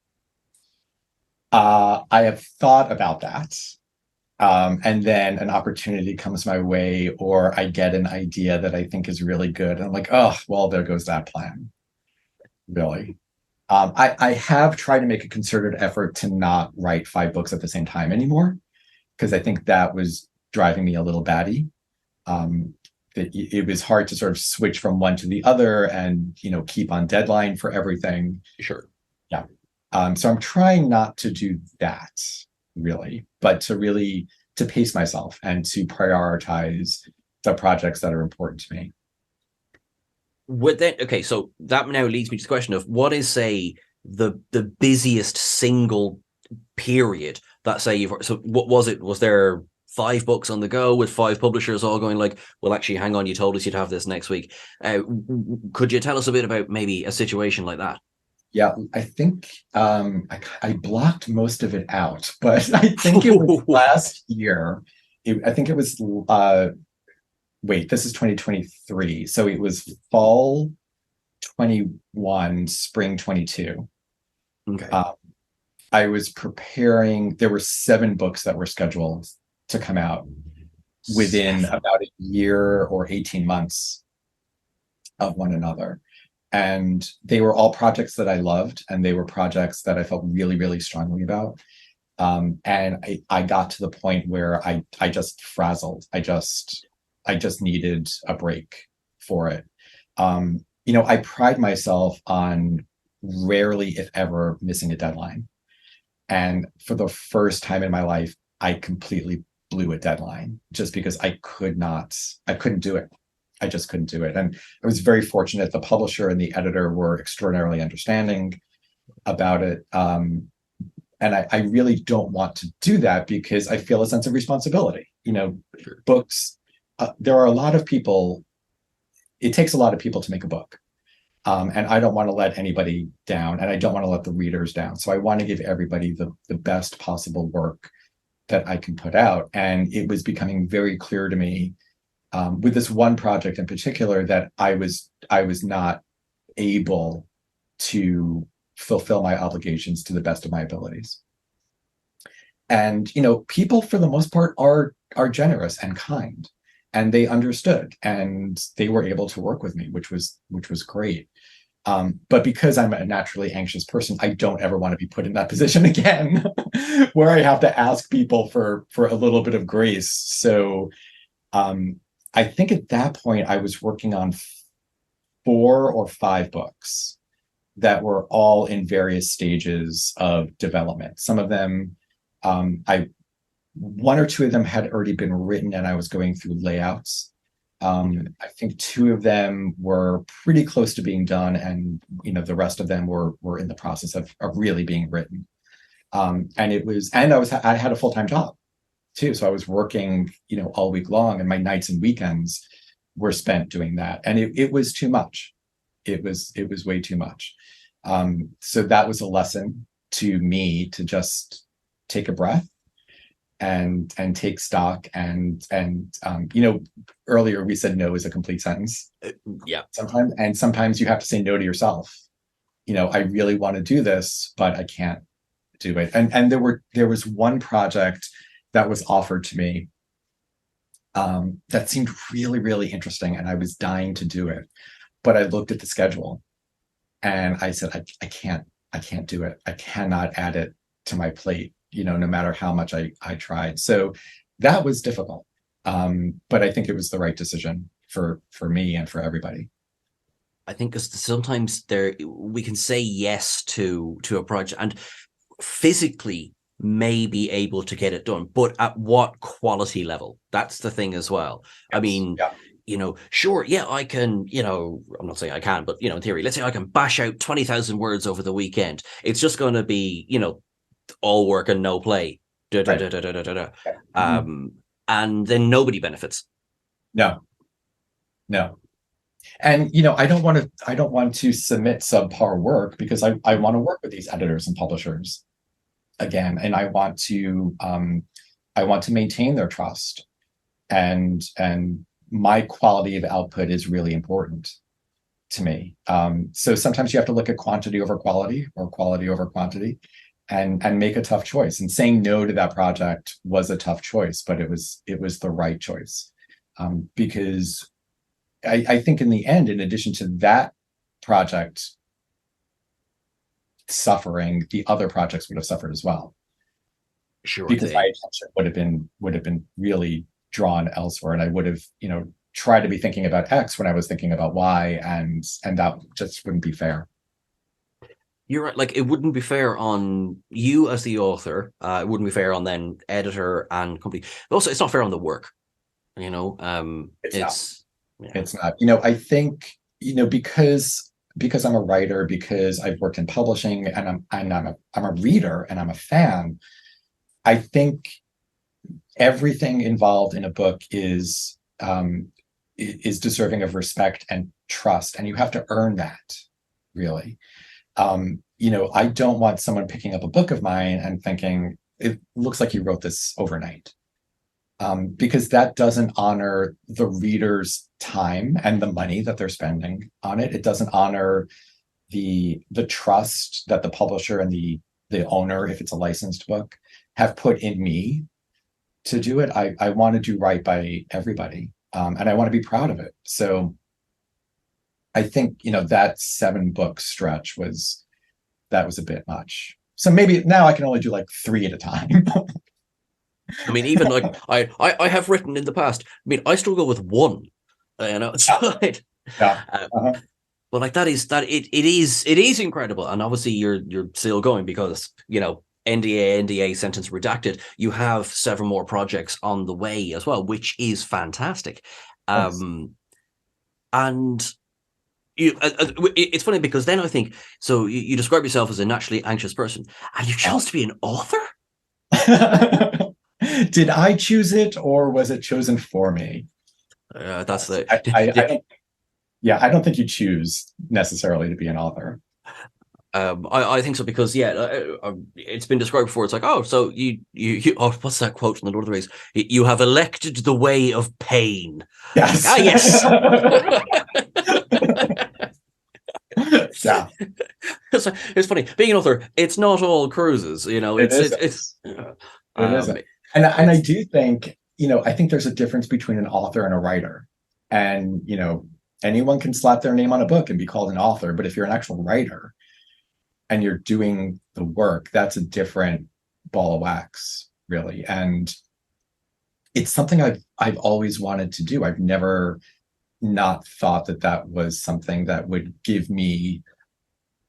I have thought about that. And then an opportunity comes my way, or I get an idea that I think is really good, and I'm like, oh, well, there goes that plan. Really. I have tried to make a concerted effort to not write 5 books at the same time anymore, because I think that was driving me a little batty. It was hard to sort of switch from one to the other and keep on deadline for everything. Sure. Yeah. So I'm trying not to do that, really, but to pace myself and to prioritize the projects that are important to me. Okay, so that now leads me to the question of, what is, say, the busiest single period that, say, what was it? Was there 5 books on the go with 5 publishers all going like, well, actually, hang on, you told us you'd have this next week. Could you tell us a bit about maybe a situation like that? Yeah, I think I blocked most of it out, but I think it was last year. I think it was wait, this is 2023. So it was fall 21, spring 22. Okay. I was preparing, there were 7 books that were scheduled to come out within 7. about a year or 18 months of one another. And they were all projects that I loved, and they were projects that I felt really, really strongly about. And I got to the point where I just frazzled. I just needed a break for it. I pride myself on rarely, if ever, missing a deadline. And for the first time in my life, I completely blew a deadline just because I couldn't do it. I just couldn't do it. And I was very fortunate. The publisher and the editor were extraordinarily understanding about it. And I really don't want to do that because I feel a sense of responsibility. Books, there are a lot of people, it takes a lot of people to make a book. And I don't want to let anybody down, and I don't want to let the readers down. So I want to give everybody the best possible work that I can put out. And it was becoming very clear to me with this one project in particular that I was not able to fulfill my obligations to the best of my abilities. And people for the most part are generous and kind, and they understood, and they were able to work with me, which was great. But because I'm a naturally anxious person, I don't ever want to be put in that position again, where I have to ask people for a little bit of grace. So I think at that point I was working on 4 or 5 books that were all in various stages of development. Some of them, 1 or 2 of them had already been written, and I was going through layouts. I think 2 of them were pretty close to being done, and the rest of them were in the process of really being written. And I had a full-time job too, so I was working all week long, and my nights and weekends were spent doing that, and it was too much. It was way too much. So that was a lesson to me to just take a breath and take stock, and earlier we said no is a complete sentence. Yeah. Sometimes you have to say no to yourself. I really want to do this, but I can't do it. And there was one project that was offered to me that seemed really, really interesting, and I was dying to do it. But I looked at the schedule and I said, I can't do it. I cannot add it to my plate, no matter how much I tried. So that was difficult. But I think it was the right decision for me and for everybody. I think because sometimes we can say yes to a project and physically may be able to get it done, but at what quality level? That's the thing as well. Yes. I mean, yeah. Sure, yeah, I can, I'm not saying I can, but, in theory, let's say I can bash out 20,000 words over the weekend. It's just going to be, all work and no play. And then nobody benefits. No. And, I don't want to submit subpar work because I want to work with these editors and publishers again. And I want to maintain their trust, and my quality of output is really important to me. So sometimes you have to look at quantity over quality, or quality over quantity, and make a tough choice. And saying no to that project was a tough choice, but it was the right choice. Because I think in the end, in addition to that project suffering, the other projects would have suffered as well. Sure. Because my attention would have been really drawn elsewhere, and I would have, tried to be thinking about X when I was thinking about Y, and that just wouldn't be fair. You're right. Like, it wouldn't be fair on you as the author. It wouldn't be fair on then editor and company. But also, it's not fair on the work. It's not. I think because I'm a writer, because I've worked in publishing, and I'm a reader, and I'm a fan. I think everything involved in a book is deserving of respect and trust, and you have to earn that, really. I don't want someone picking up a book of mine and thinking, it looks like you wrote this overnight. Because that doesn't honor the reader's time and the money that they're spending on it. It doesn't honor the trust that the publisher and the owner, if it's a licensed book, have put in me to do it. I want to do right by everybody, and I want to be proud of it. So I think that 7-book stretch was a bit much. So maybe now I can only do like 3 at a time. I mean, even like I have written in the past. I mean, I struggle with 1. So Yeah. Uh-huh. but like it is incredible, and obviously you're still going because NDA sentence redacted. You have several more projects on the way as well, which is fantastic. And it's funny because then I think so. You describe yourself as a naturally anxious person, and you chose to be an author. Did I choose it, or was it chosen for me? That's the. I don't think you choose necessarily to be an author. I think so because it's been described before. It's like, oh, so you what's that quote from the Lord of the Rings? You have elected the way of pain. Yes. Like, yes. Yeah. It's funny being an author. It's not all cruises, It's and I do think I think there's a difference between an author and a writer, and anyone can slap their name on a book and be called an author, but if you're an actual writer and you're doing the work, that's a different ball of wax, really. And it's something I've always wanted to do. I've never not thought that was something that would give me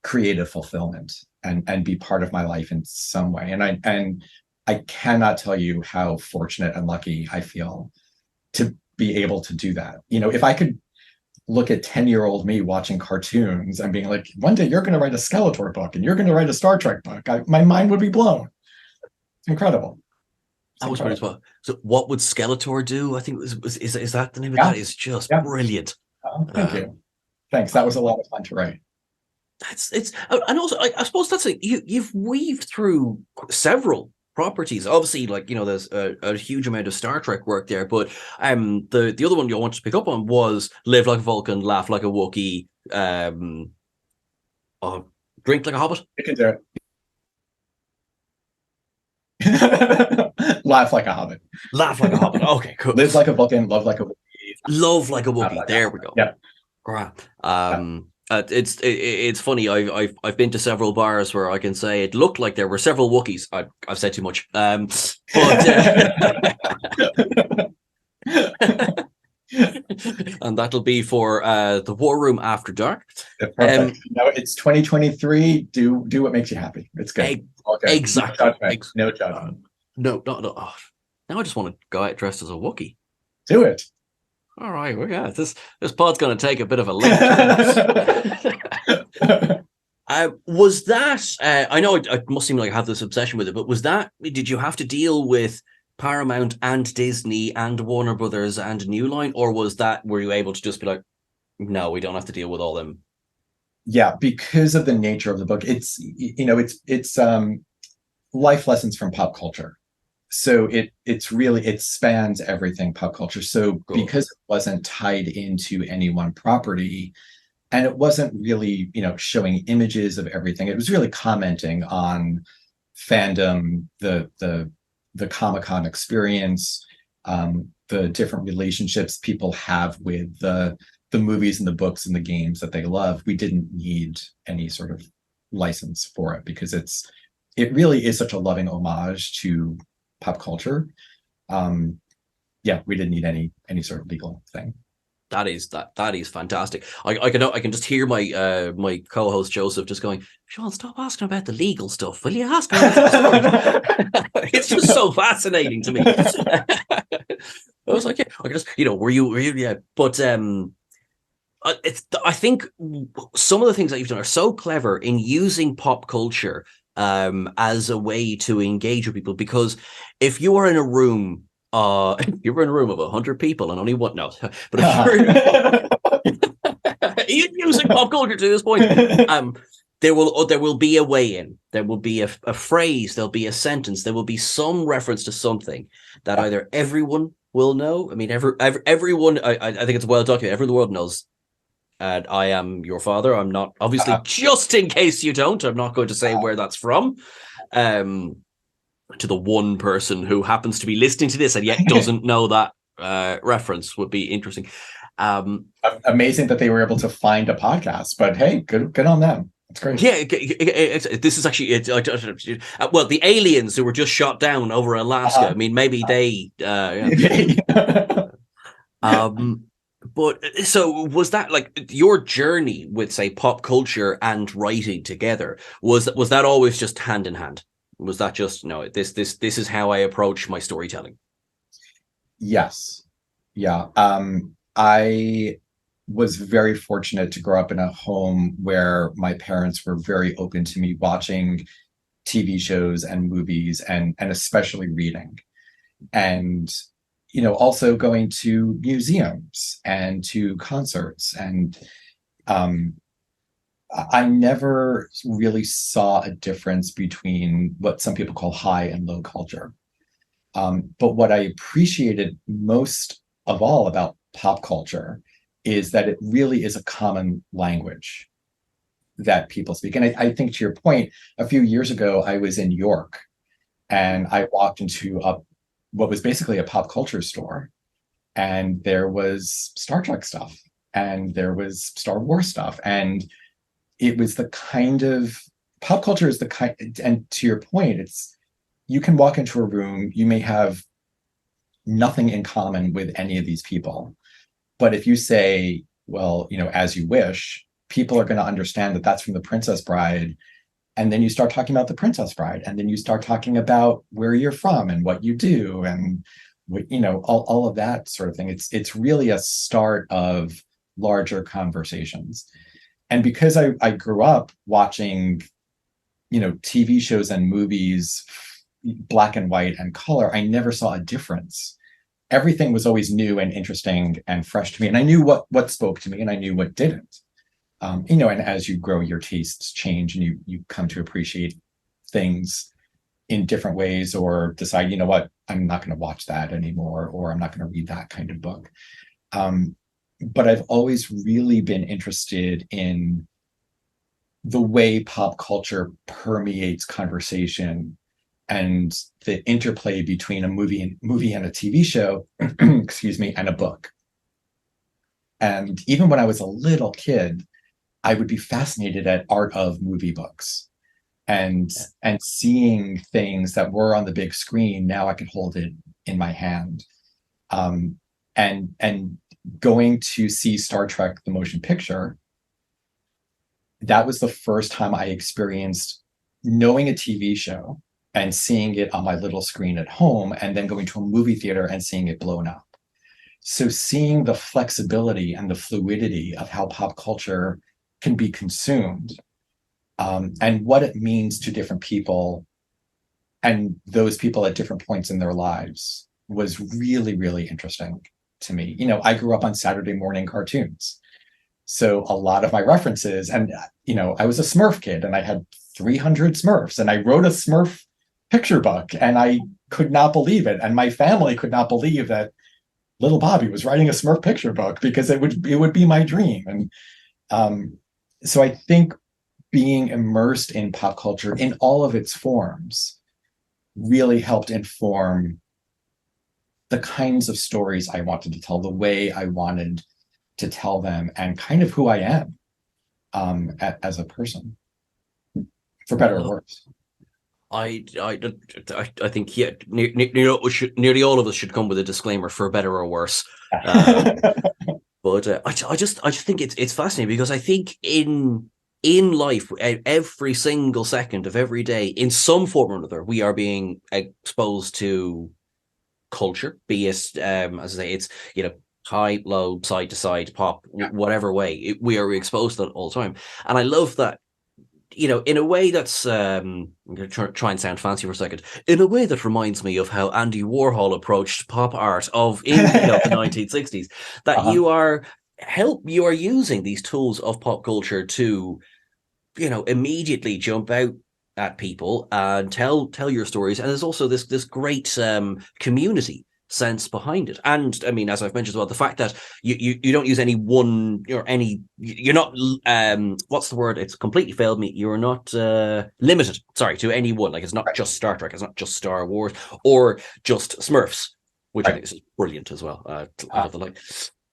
creative fulfillment and be part of my life in some way. And I cannot tell you how fortunate and lucky I feel to be able to do that. If I could look at 10-year-old me watching cartoons and being like, one day you're going to write a Skeletor book and you're going to write a Star Trek book, my mind would be blown. It's incredible. I was wondering as well. So what would Skeletor do? I think is that the name of that? Is just brilliant. Thank you. Thanks. That was a lot of fun to write. It's and also I suppose that's you've weaved through several properties. Obviously, there's a huge amount of Star Trek work there, but the other one you wanted to pick up on was Live Like a Vulcan, Laugh Like a Wookiee, Drink Like a Hobbit. You can do it. Laugh Like a Hobbit. Laugh Like a Hobbit. Okay, cool. Live Like a Vulcan, Love Like a Wookiee. Love Like a Wookiee. There we go. Yeah. Great. It's funny. I've been to several bars where I can say it looked like there were several Wookiees. I've said too much. But and that'll be for the War Room After Dark. No, it's 2023. Do what makes you happy. It's good. Okay. Exactly. No judgment. No. Oh, now I just want to go out dressed as a Wookiee. Do it. All right, well, yeah, this pod's going to take a bit of a leap. Was that? I know it must seem like I have this obsession with it, but did you have to deal with Paramount and Disney and Warner Brothers and New Line, or were you able to just be like, no, we don't have to deal with all them? Yeah, because of the nature of the book, it's life lessons from pop culture. So it spans everything pop culture. So cool. Because it wasn't tied into any one property, and it wasn't really, showing images of everything, it was really commenting on fandom, the Comic-Con experience, the different relationships people have with the movies and the books and the games that they love. We didn't need any sort of license for it because it really is such a loving homage to pop culture. We didn't need any sort of legal thing. That is fantastic. I can just hear my my co-host Joseph just going, Seán, stop asking about the legal stuff, will you? Ask about the story. It's just so fascinating to me. I was like, yeah, I can just, were you yeah, but I think some of the things that you've done are so clever in using pop culture as a way to engage with people, because if you are in a room if you're in a room of 100 people and only one, no, but if you're using pop culture to this point, there will be a way in. There will be a phrase. There'll be a sentence. There will be some reference to something that either everyone will know. I mean, everyone. I think it's well documented. Everyone in the world knows. I am your father. I'm not obviously just in case you don't. I'm not going to say where that's from. To the one person who happens to be listening to this and yet doesn't know that reference would be interesting. Amazing that they were able to find a podcast, but hey, good on them. It's great. Yeah, this is actually well, the aliens who were just shot down over Alaska. I mean, maybe they. But so was that like your journey with, say, pop culture and writing together? Was that always just hand in hand? Was that just no? This is how I approach my storytelling. Yes. Yeah. I was very fortunate to grow up in a home where my parents were very open to me watching TV shows and movies and especially reading. And also going to museums and to concerts. And I never really saw a difference between what some people call high and low culture. But what I appreciated most of all about pop culture is that it really is a common language that people speak. And I think, to your point, a few years ago, I was in York and I walked into what was basically a pop culture store. And there was Star Trek stuff and there was Star Wars stuff. And it was the kind of pop culture is the kind, and to your point, you can walk into a room, you may have nothing in common with any of these people. But if you say, well, as you wish, people are going to understand that that's from The Princess Bride. And then you start talking about The Princess Bride, and then you start talking about where you're from and what you do and all of that sort of thing. It's really a start of larger conversations. And because I grew up watching, TV shows and movies, black and white and color, I never saw a difference. Everything was always new and interesting and fresh to me. And I knew what spoke to me and I knew what didn't. And as you grow, your tastes change and you come to appreciate things in different ways, or decide, what, I'm not going to watch that anymore, or I'm not going to read that kind of book. But I've always really been interested in the way pop culture permeates conversation and the interplay between a movie and a TV show, excuse me, and a book. And even when I was a little kid, I would be fascinated at art of movie books and seeing things that were on the big screen. Now I can hold it in my hand. And going to see Star Trek, the motion picture, that was the first time I experienced knowing a TV show and seeing it on my little screen at home, and then going to a movie theater and seeing it blown up. So seeing the flexibility and the fluidity of how pop culture can be consumed, and what it means to different people and those people at different points in their lives was really, really interesting to me. I grew up on Saturday morning cartoons. So a lot of my references, and, I was a Smurf kid and I had 300 Smurfs and I wrote a Smurf picture book and I could not believe it. And my family could not believe that little Bobby was writing a Smurf picture book, because it would be my dream. And so I think being immersed in pop culture in all of its forms really helped inform the kinds of stories I wanted to tell, the way I wanted to tell them, and kind of who I am as a person, for better or worse. I think nearly all of us should come with a disclaimer, for better or worse. But I just think it's fascinating, because I think in life, every single second of every day, in some form or another, we are being exposed to culture, be it as I say, it's high, low, side to side, pop, whatever way we are exposed to it all the time. And I love that in a way that's I'm going to try and sound fancy for a second. In a way that reminds me of how Andy Warhol approached pop art in the 1960s. That you are using these tools of pop culture to immediately jump out at people and tell your stories. And there's also this great community sense behind it. And I mean, as I've mentioned as well, the fact that you don't use any one or any, you're not what's the word, it's completely failed me, you're not limited, sorry, to any one. Like, it's not just Star Trek, it's not just Star Wars or just Smurfs, which I think is brilliant as well. I love the like.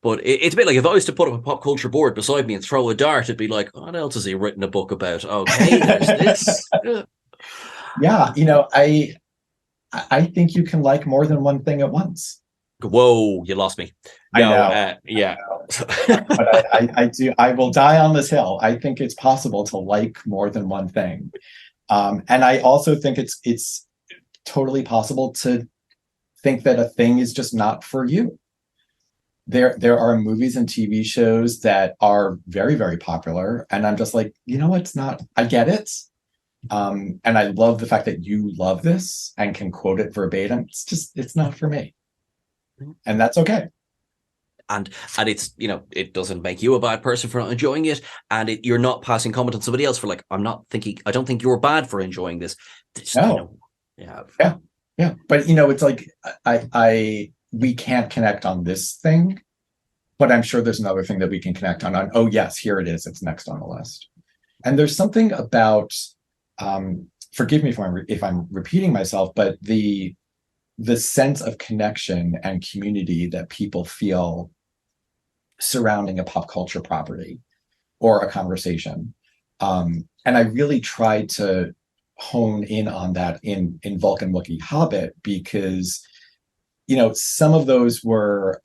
But it's a bit like if I was to put up a pop culture board beside me and throw a dart, it'd be like, what else has he written a book about? Okay, there's this. Yeah, I think you can like more than one thing at once. Whoa, you lost me. No, I know. Yeah. But I do. I will die on this hill. I think it's possible to like more than one thing, and I also think it's totally possible to think that a thing is just not for you. There are movies and TV shows that are very, very popular, and I'm just like, it's not. I get it. And I love the fact that you love this and can quote it verbatim. It's not for me. And that's okay. And it's, it doesn't make you a bad person for not enjoying it. And you're not passing comment on somebody else for like, I don't think you're bad for enjoying this. No. Yeah. But it's like, we can't connect on this thing, but I'm sure there's another thing that we can connect on. Oh yes, here it is. It's next on the list. And there's something about, forgive me if I'm repeating myself, but the sense of connection and community that people feel surrounding a pop culture property or a conversation. And I really tried to hone in on that in Vulcan Wookiee Hobbit, because some of those were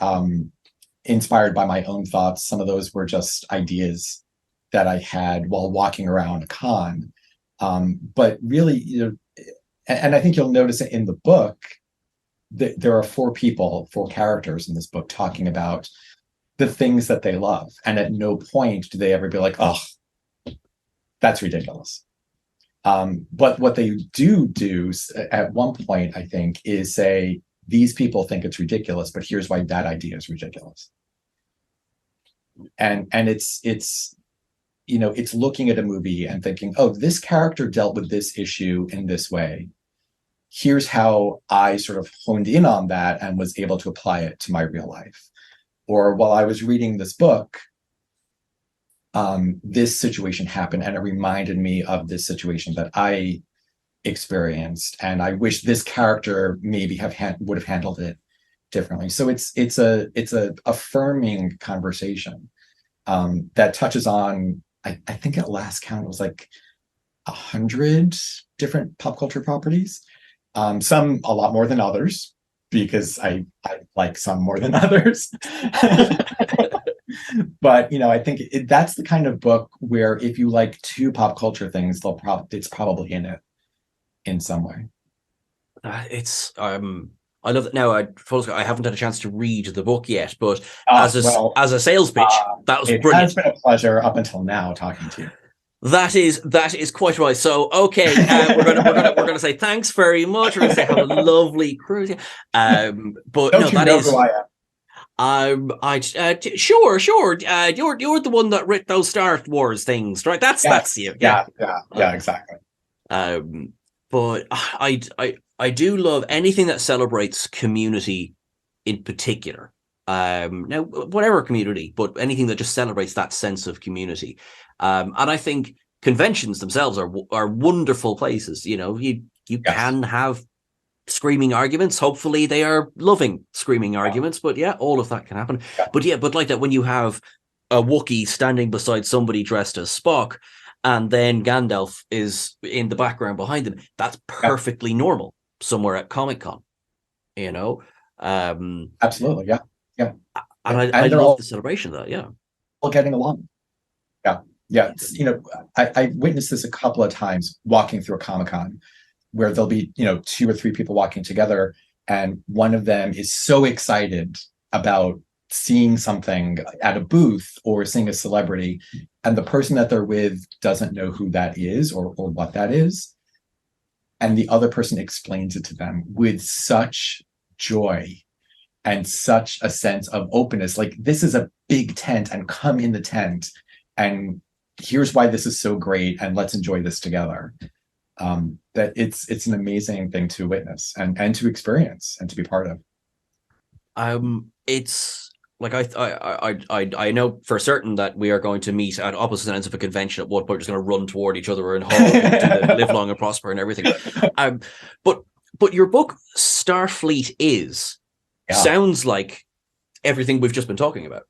inspired by my own thoughts. Some of those were just ideas that I had while walking around a con. But really, and I think you'll notice it in the book, that there are four characters in this book talking about the things that they love. And at no point do they ever be like, oh, that's ridiculous. But what they do at one point, I think, is say, these people think it's ridiculous, but here's why that idea is ridiculous. And it's looking at a movie and thinking, oh, this character dealt with this issue in this way. Here's how I sort of honed in on that and was able to apply it to my real life. Or while I was reading this book, this situation happened and it reminded me of this situation that I experienced, and I wish this character maybe would have handled it differently. So it's a affirming conversation that touches on, I think at last count it was like 100 different pop culture properties. Some a lot more than others, because I like some more than others. But I think that's the kind of book where if you like two pop culture things, it's probably in it in some way. It's I love that. Now I haven't had a chance to read the book yet, but as a sales pitch, that was brilliant. It has been a pleasure up until now talking to you. That is quite right. So okay, we're gonna say thanks very much. We're gonna say have a lovely cruise. But don't no, that is. Who I am? Sure. You're the one that wrote those Star Wars things, right? That's you. Yeah, exactly. But I do love anything that celebrates community in particular. Now, whatever community, but anything that just celebrates that sense of community. And I think conventions themselves are wonderful places. You can have screaming arguments. Hopefully they are loving screaming arguments, but yeah, all of that can happen. But like that, when you have a Wookiee standing beside somebody dressed as Spock, and then Gandalf is in the background behind them, that's perfectly normal somewhere at Comic-Con, Absolutely, yeah. And I love the celebration of that, all getting along. Yeah. I witnessed this a couple of times walking through a Comic-Con, where there'll be, 2 or 3 people walking together, and one of them is so excited about seeing something at a booth or seeing a celebrity, and the person that they're with doesn't know who that is or what that is, and the other person explains it to them with such joy and such a sense of openness, like, this is a big tent and come in the tent and here's why this is so great and let's enjoy this together. That it's an amazing thing to witness and to experience and to be part of. It's like I know for certain that we are going to meet at opposite ends of a convention at one point. We're just going to run toward each other and hug and do the live long and prosper and everything. But your book Starfleet sounds like everything we've just been talking about.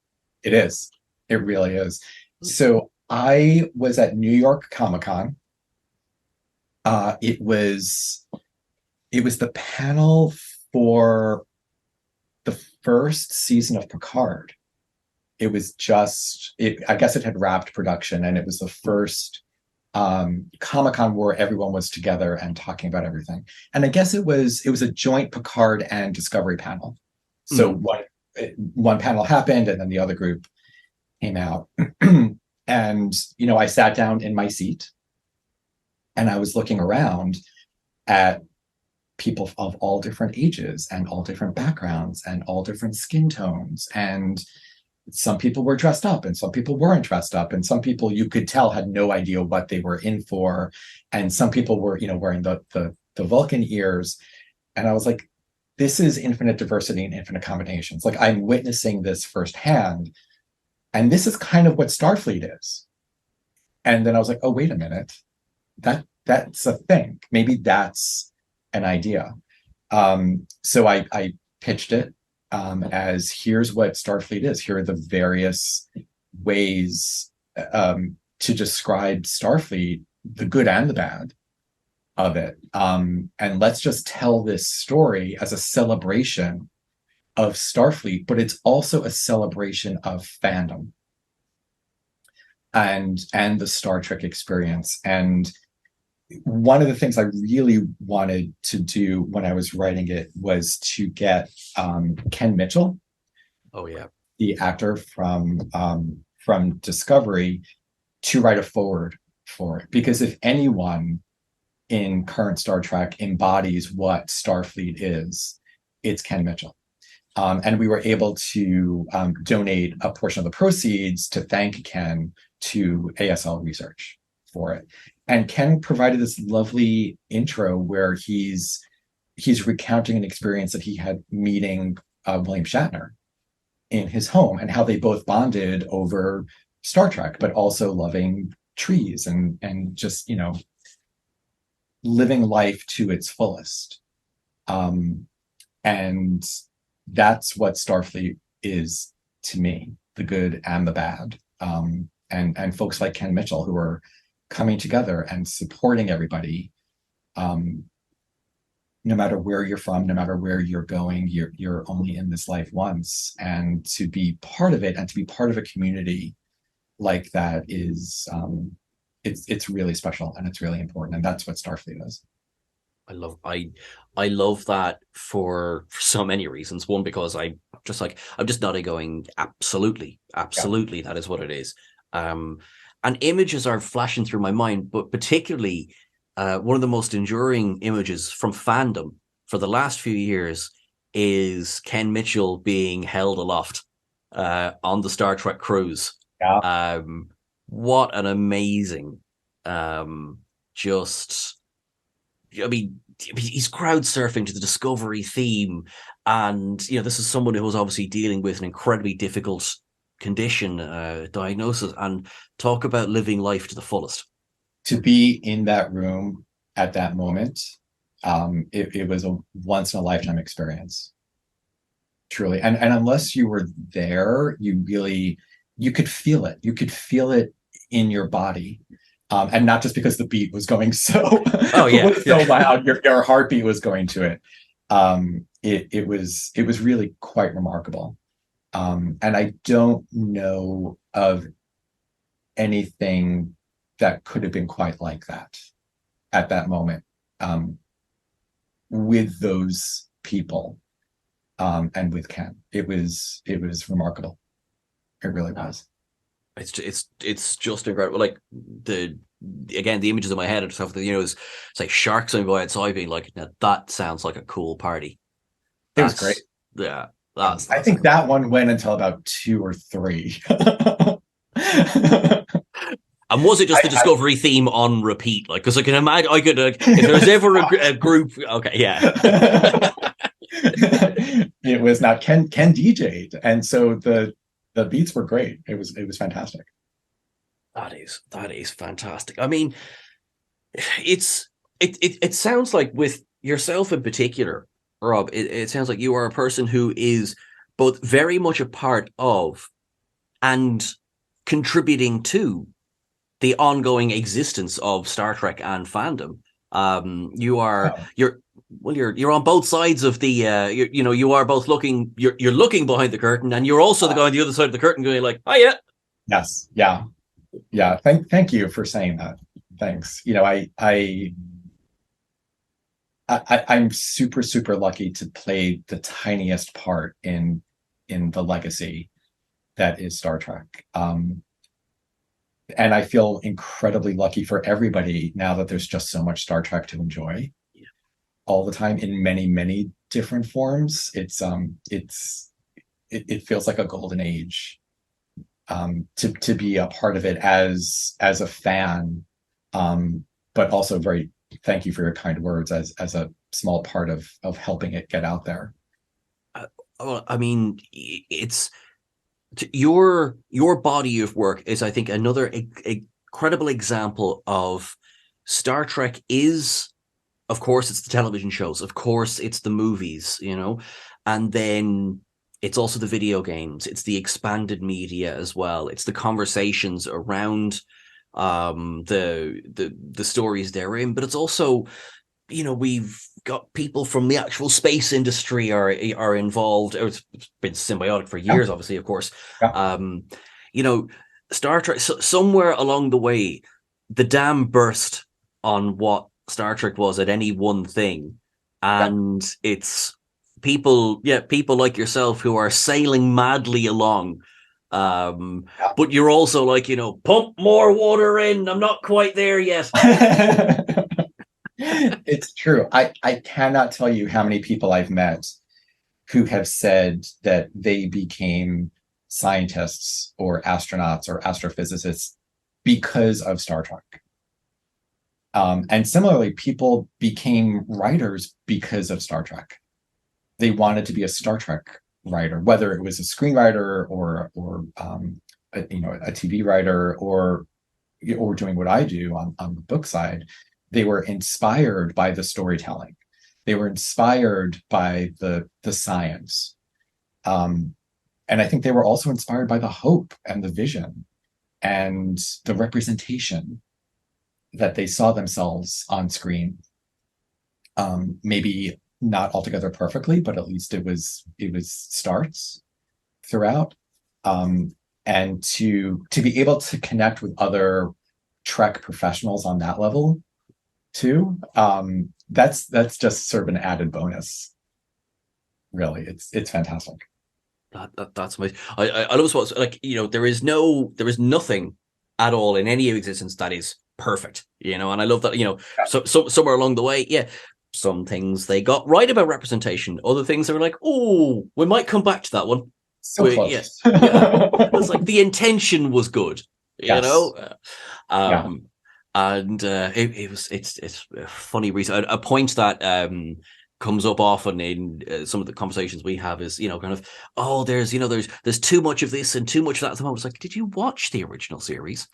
It is. It really is. So I was at New York Comic-Con. It was the panel for the first season of Picard. It was just, I guess it had wrapped production, and it was the first Comic-Con where everyone was together and talking about everything. And I guess it was a joint Picard and Discovery panel. So one panel happened, and then the other group came out. And, I sat down in my seat, and I was looking around at people of all different ages and all different backgrounds and all different skin tones. And some people were dressed up and some people weren't dressed up. And some people, you could tell, had no idea what they were in for. And some people were, wearing the Vulcan ears. And I was like, this is infinite diversity and infinite combinations. Like, I'm witnessing this firsthand. And this is kind of what Starfleet is. And then I was like, oh, wait a minute. That's a thing. Maybe that's an idea. So I pitched it as, here's what Starfleet is. Here are the various ways to describe Starfleet, the good and the bad of it. And let's just tell this story as a celebration of Starfleet, but it's also a celebration of fandom and the Star Trek experience. And one of the things I really wanted to do when I was writing it was to get Ken Mitchell, the actor from Discovery, to write a foreword for it. Because if anyone in current Star Trek embodies what Starfleet is, it's Ken Mitchell. And we were able to donate a portion of the proceeds to thank Ken to ASL Research for it. And Ken provided this lovely intro where he's recounting an experience that he had meeting William Shatner in his home, and how they both bonded over Star Trek, but also loving trees and just, living life to its fullest. And that's what Starfleet is to me, the good and the bad. And folks like Ken Mitchell, who are coming together and supporting everybody, no matter where you're from, no matter where you're going, you're only in this life once. And to be part of it and to be part of a community like that is, it's really special and it's really important. And that's what Starfleet is. I love that for so many reasons. One, because I'm just nodding going, absolutely, yeah. That is what it is. And images are flashing through my mind, but particularly one of the most enduring images from fandom for the last few years is Ken Mitchell being held aloft on the Star Trek cruise. Yeah. What an amazing, he's crowd surfing to the Discovery theme. And, this is someone who was obviously dealing with an incredibly difficult condition, diagnosis, and talk about living life to the fullest. To be in that room at that moment, it was a once in a lifetime experience, truly. And unless you were there, you could feel it. You could feel it in your body. And not just because the beat was going so, loud, your heartbeat was going to it. It was really quite remarkable. And I don't know of anything that could have been quite like that at that moment, with those people. and with Ken. It was remarkable. It really was. It's just incredible. Like the images in my head and stuff that it's like sharks swimming by outside being like, now that sounds like a cool party. It was great. Yeah. I think that one went until about 2 or 3. And was it just the Discovery theme on repeat? Like, because I can imagine, if there was ever a group, okay, yeah. It was not Ken DJ'd, and so the beats were great. It was fantastic. That is fantastic. I mean, it sounds like with yourself in particular, Rob, it sounds like you are a person who is both very much a part of and contributing to the ongoing existence of Star Trek and fandom. You're on both sides of the you are both looking you're looking behind the curtain, and you're also the guy on the other side of the curtain going like, oh yeah. Yes. Yeah. Thank you for saying that. Thanks. I'm super lucky to play the tiniest part in the legacy that is Star Trek. And I feel incredibly lucky for everybody now that there's just so much Star Trek to enjoy all the time in many different forms. It feels like a golden age to be a part of it as a fan, but also very thank you for your kind words as a small part of helping it get out there. Well, I mean, it's your body of work is, I think, another incredible example of Star Trek is, of course, it's the television shows, of course, it's the movies, and then it's also the video games, it's the expanded media as well, it's the conversations around the stories they're in, but it's also, we've got people from the actual space industry are involved. It's been symbiotic for years, obviously, of course. Star Trek, somewhere along the way, the dam burst on what Star Trek was at any one thing, and it's people like yourself who are sailing madly along, but you're also like, pump more water in, I'm not quite there yet. It's true. I cannot tell you how many people I've met who have said that they became scientists or astronauts or astrophysicists because of Star Trek. And similarly, people became writers because of Star Trek. They wanted to be a Star Trek writer, whether it was a screenwriter or a TV writer or doing what I do on the book side. They were inspired by the storytelling. They were inspired by the science. And I think they were also inspired by the hope and the vision and the representation that they saw themselves on screen. Maybe not altogether perfectly, but at least it was starts throughout. And to be able to connect with other Trek professionals on that level too, that's just sort of an added bonus. Really, it's fantastic. That's amazing. I love what, like, there is nothing at all in any existence that is perfect, and I love that, so somewhere along the way, some things they got right about representation, other things they were like, oh, we might come back to that one. So close. It's like the intention was good, and it's a funny reason. A point that comes up often in some of the conversations we have is, kind of, oh, there's too much of this and too much of that at the moment. It's like, did you watch the original series?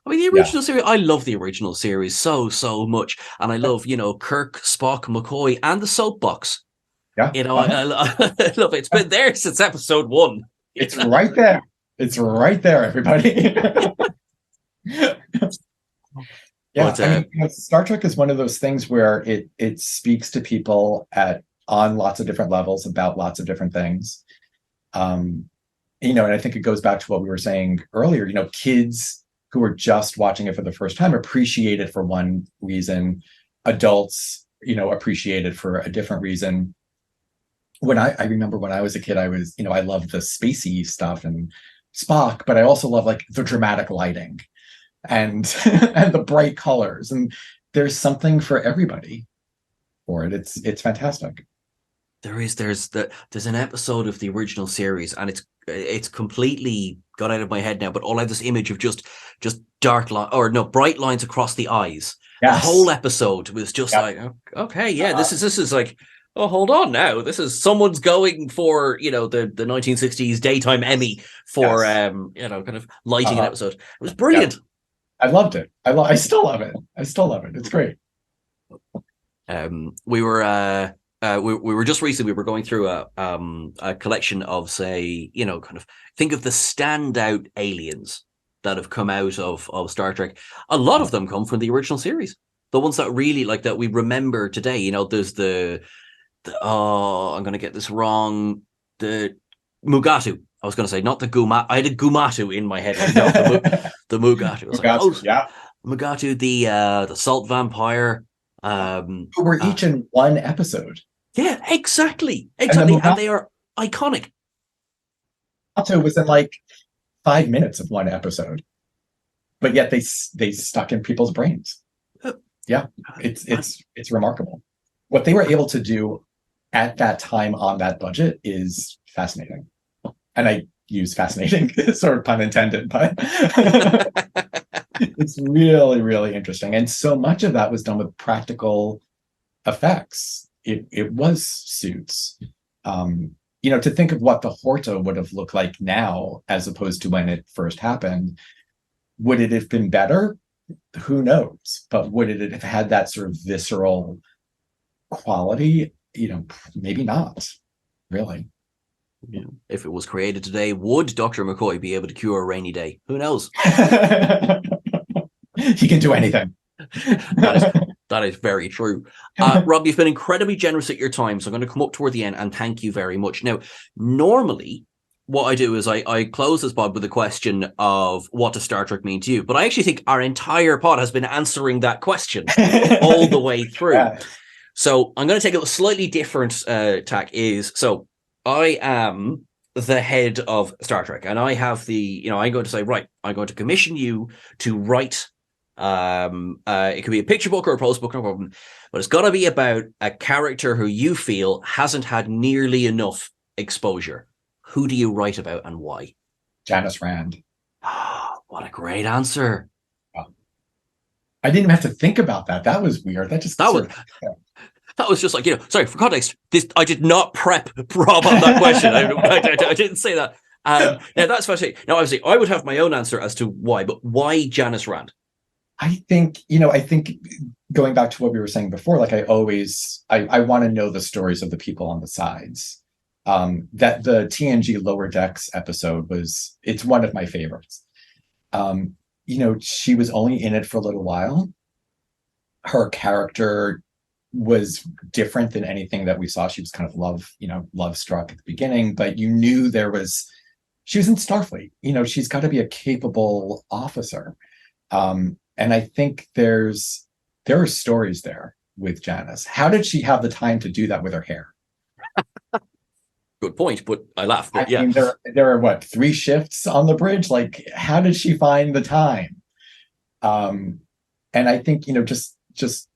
I mean, the original series, I love the original series so much, and I love, Kirk, Spock, McCoy, and the soapbox. Yeah, I love it. It's been there since episode 1. It's right there. It's right there, everybody. Star Trek is one of those things where it speaks to people on lots of different levels about lots of different things. And I think it goes back to what we were saying earlier. Kids who are just watching it for the first time appreciate it for one reason. Adults, appreciate it for a different reason. I remember when I was a kid, I was, I loved the spacey stuff and Spock, but I also love like the dramatic lighting and and the bright colors. And there's something for everybody for it. It's fantastic. There's an episode of the original series, and it's completely got out of my head now, but all I have this image of just dark line, or no, bright lines across the eyes. The Yes. whole episode was just Yep. like, okay, yeah, this is like, oh, hold on now. This is someone's going for, the 1960s daytime Emmy for Yes. kind of lighting an Uh-huh. episode. It was Yep. brilliant. I loved it. I still love it. I still love it. It's great. We were just recently, we were going through a collection of, say, kind of think of the standout aliens that have come out of Star Trek. A lot of them come from the original series. The ones that really, like, that we remember today. There's I'm going to get this wrong. The Mugatu. I was going to say, not the Guma. I had a Gumatu in my head. Like, no, the Mugatu. I was like, oh, Yeah. Mugatu, the salt vampire. Who were each in one episode. Yeah, exactly. And they are iconic. Mugatu was in like 5 minutes of one episode, but yet they stuck in people's brains. Yeah, it's remarkable. What they were able to do at that time on that budget is fascinating. And I use fascinating, sort of pun intended, but it's really, really interesting. And so much of that was done with practical effects. It was suits. To think of what the Horta would have looked like now as opposed to when it first happened, would it have been better? Who knows? But would it have had that sort of visceral quality? Maybe not, really. Yeah. If it was created today, would Dr. McCoy be able to cure a rainy day? Who knows? He can do anything. That is very true. Rob, you've been incredibly generous at your time, so I'm going to come up toward the end and thank you very much. Now, normally, what I do is I close this pod with a question of what does Star Trek mean to you? But I actually think our entire pod has been answering that question all the way through. Yeah. So I'm going to take a slightly different tack. So I am the head of Star Trek, and I have I'm going to say, right, I'm going to commission you to write. It could be a picture book or a prose book, no problem. But it's got to be about a character who you feel hasn't had nearly enough exposure. Who do you write about and why? Janice Rand. What a great answer. I didn't even have to think about that. That was weird. That was just like, sorry, for context, I did not prep Rob on that question. I didn't say that. Now, that's fascinating. Now, obviously, I would have my own answer as to why, but why Janice Rand? I think going back to what we were saying before, like I want to know the stories of the people on the sides. That the TNG Lower Decks episode it's one of my favorites. She was only in it for a little while. Her character was different than anything that we saw. She was kind of love struck at the beginning, but you knew she was in Starfleet. She's got to be a capable officer. And I think there are stories there with Janice. How did she have the time to do that with her hair? Good point, but I laugh. But I mean, there are 3 shifts on the bridge. Like, how did she find the time? And I think just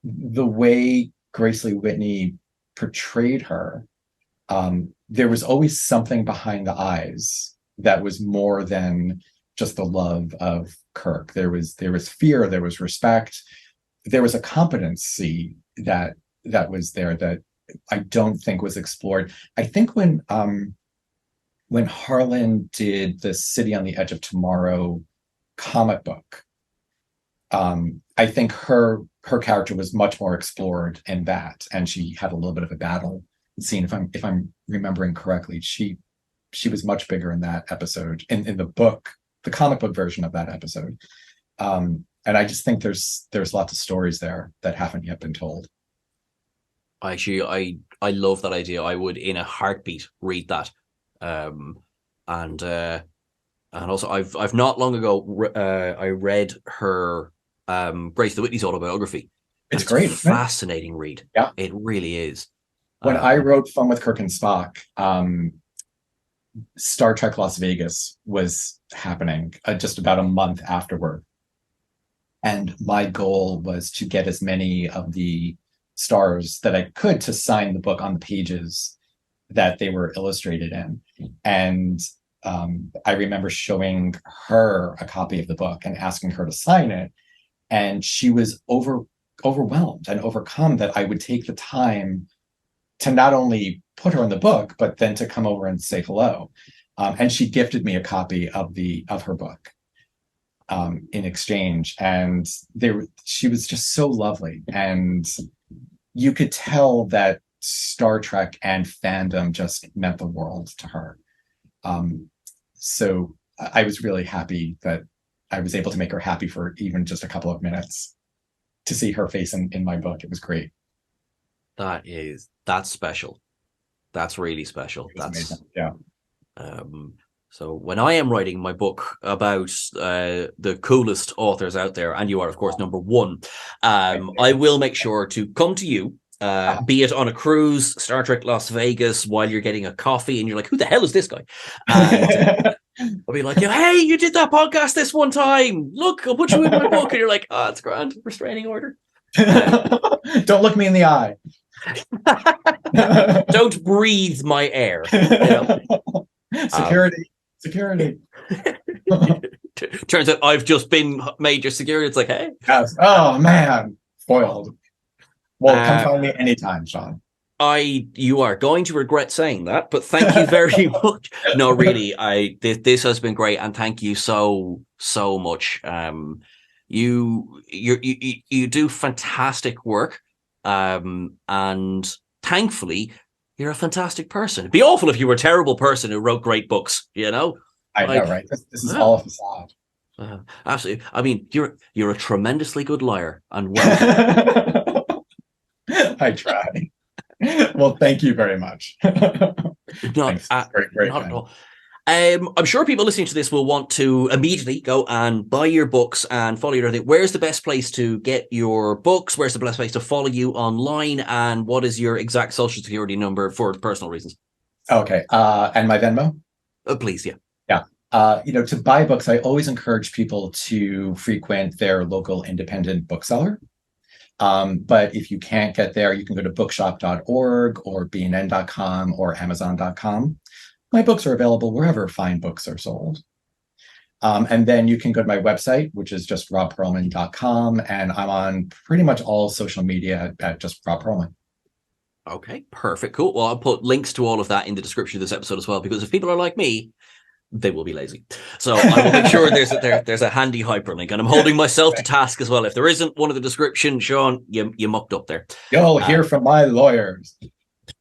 the way Grace Lee Whitney portrayed her, there was always something behind the eyes that was more than just the love of Kirk. There was fear, there was respect, there was a competency that was there that I don't think was explored. I think when Harlan did the City on the Edge of Tomorrow comic book, I think her character was much more explored in that, and she had a little bit of a battle scene. If I'm remembering correctly, she was much bigger in that episode in the book, the comic book version of that episode. And I just think there's lots of stories there that haven't yet been told. Actually, I love that idea. I would, in a heartbeat, read that. And also, I've not long ago I read her Grace the Whitney's autobiography. It's great. Fascinating read. Yeah, it really is. When I wrote Fun with Kirk and Spock, Star Trek Las Vegas was happening just about a month afterward. And my goal was to get as many of the stars that I could to sign the book on the pages that they were illustrated in. And I remember showing her a copy of the book and asking her to sign it. And she was overwhelmed and overcome that I would take the time to not only put her in the book, but then to come over and say hello. And she gifted me a copy of her book in exchange. And she was just so lovely. And you could tell that Star Trek and fandom just meant the world to her. So I was really happy that I was able to make her happy for even just a couple of minutes to see her face in my book. It was great. That's special. That's really special. That's amazing. Yeah. So when I am writing my book about the coolest authors out there, and you are, of course, number one, I will make sure to come to you, be it on a cruise, Star Trek Las Vegas, while you're getting a coffee, and you're like, who the hell is this guy? And I'll be like, hey, you did that podcast this one time. Look, I'll put you in my book. And you're like, oh, it's grand. Restraining order. Don't look me in the eye. Don't breathe my air. You know? Security. Turns out I've just been made your security. It's like, hey. Yes. Oh, man. Foiled. Well, come find me anytime, Seán. You are going to regret saying that, but thank you very much. No, really, this has been great, and thank you so much. You do fantastic work, and thankfully, you're a fantastic person. It'd be awful if you were a terrible person who wrote great books. You know, I know, right? This is all a facade. Absolutely. I mean, you're a tremendously good liar, and well. I try. Well, thank you very much. Great. Not at all. I'm sure people listening to this will want to immediately go and buy your books and follow your thing. Where's the best place to get your books? Where's the best place to follow you online? And what is your exact social security number for personal reasons? Okay. And my Venmo? Please, yeah. Yeah. To buy books, I always encourage people to frequent their local independent bookseller. But if you can't get there, you can go to bookshop.org or bnn.com or amazon.com. My books are available wherever fine books are sold. And then you can go to my website, which is just robbpearlman.com. And I'm on pretty much all social media at just Robb Pearlman. Okay, perfect. Cool. Well, I'll put links to all of that in the description of this episode as well, because if people are like me, they will be lazy. So I will make sure there's a handy hyperlink, and I'm holding myself to task as well. If there isn't one of the description, Seán, you mucked up there. You'll hear from my lawyers.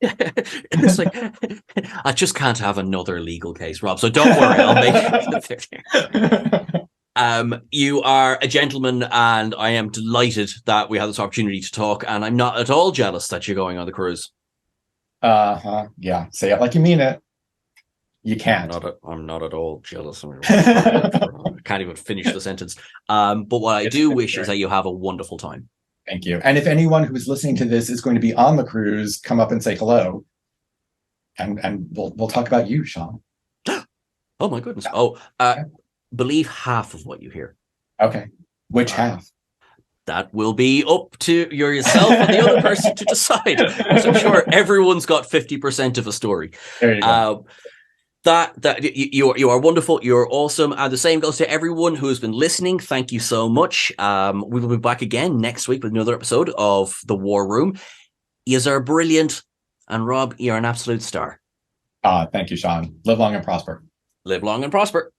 It's like, I just can't have another legal case, Rob. So don't worry, I'll make it. You are a gentleman, and I am delighted that we had this opportunity to talk. And I'm not at all jealous that you're going on the cruise. Yeah. Say it like you mean it. You can't. I'm not at all jealous. I can't even finish the sentence. But what I do wish is that you have a wonderful time. Thank you. And if anyone who is listening to this is going to be on the cruise, come up and say hello. And we'll talk about you, Seán. Oh my goodness. Believe half of what you hear. Okay. Which half? That will be up to yourself and the other person to decide. So I'm sure everyone's got 50% of a story. There you go. You are wonderful. You're awesome. And the same goes to everyone who has been listening. Thank you so much. We will be back again next week with another episode of The War Room. You are brilliant. And Rob, you're an absolute star. Thank you, Seán. Live long and prosper. Live long and prosper.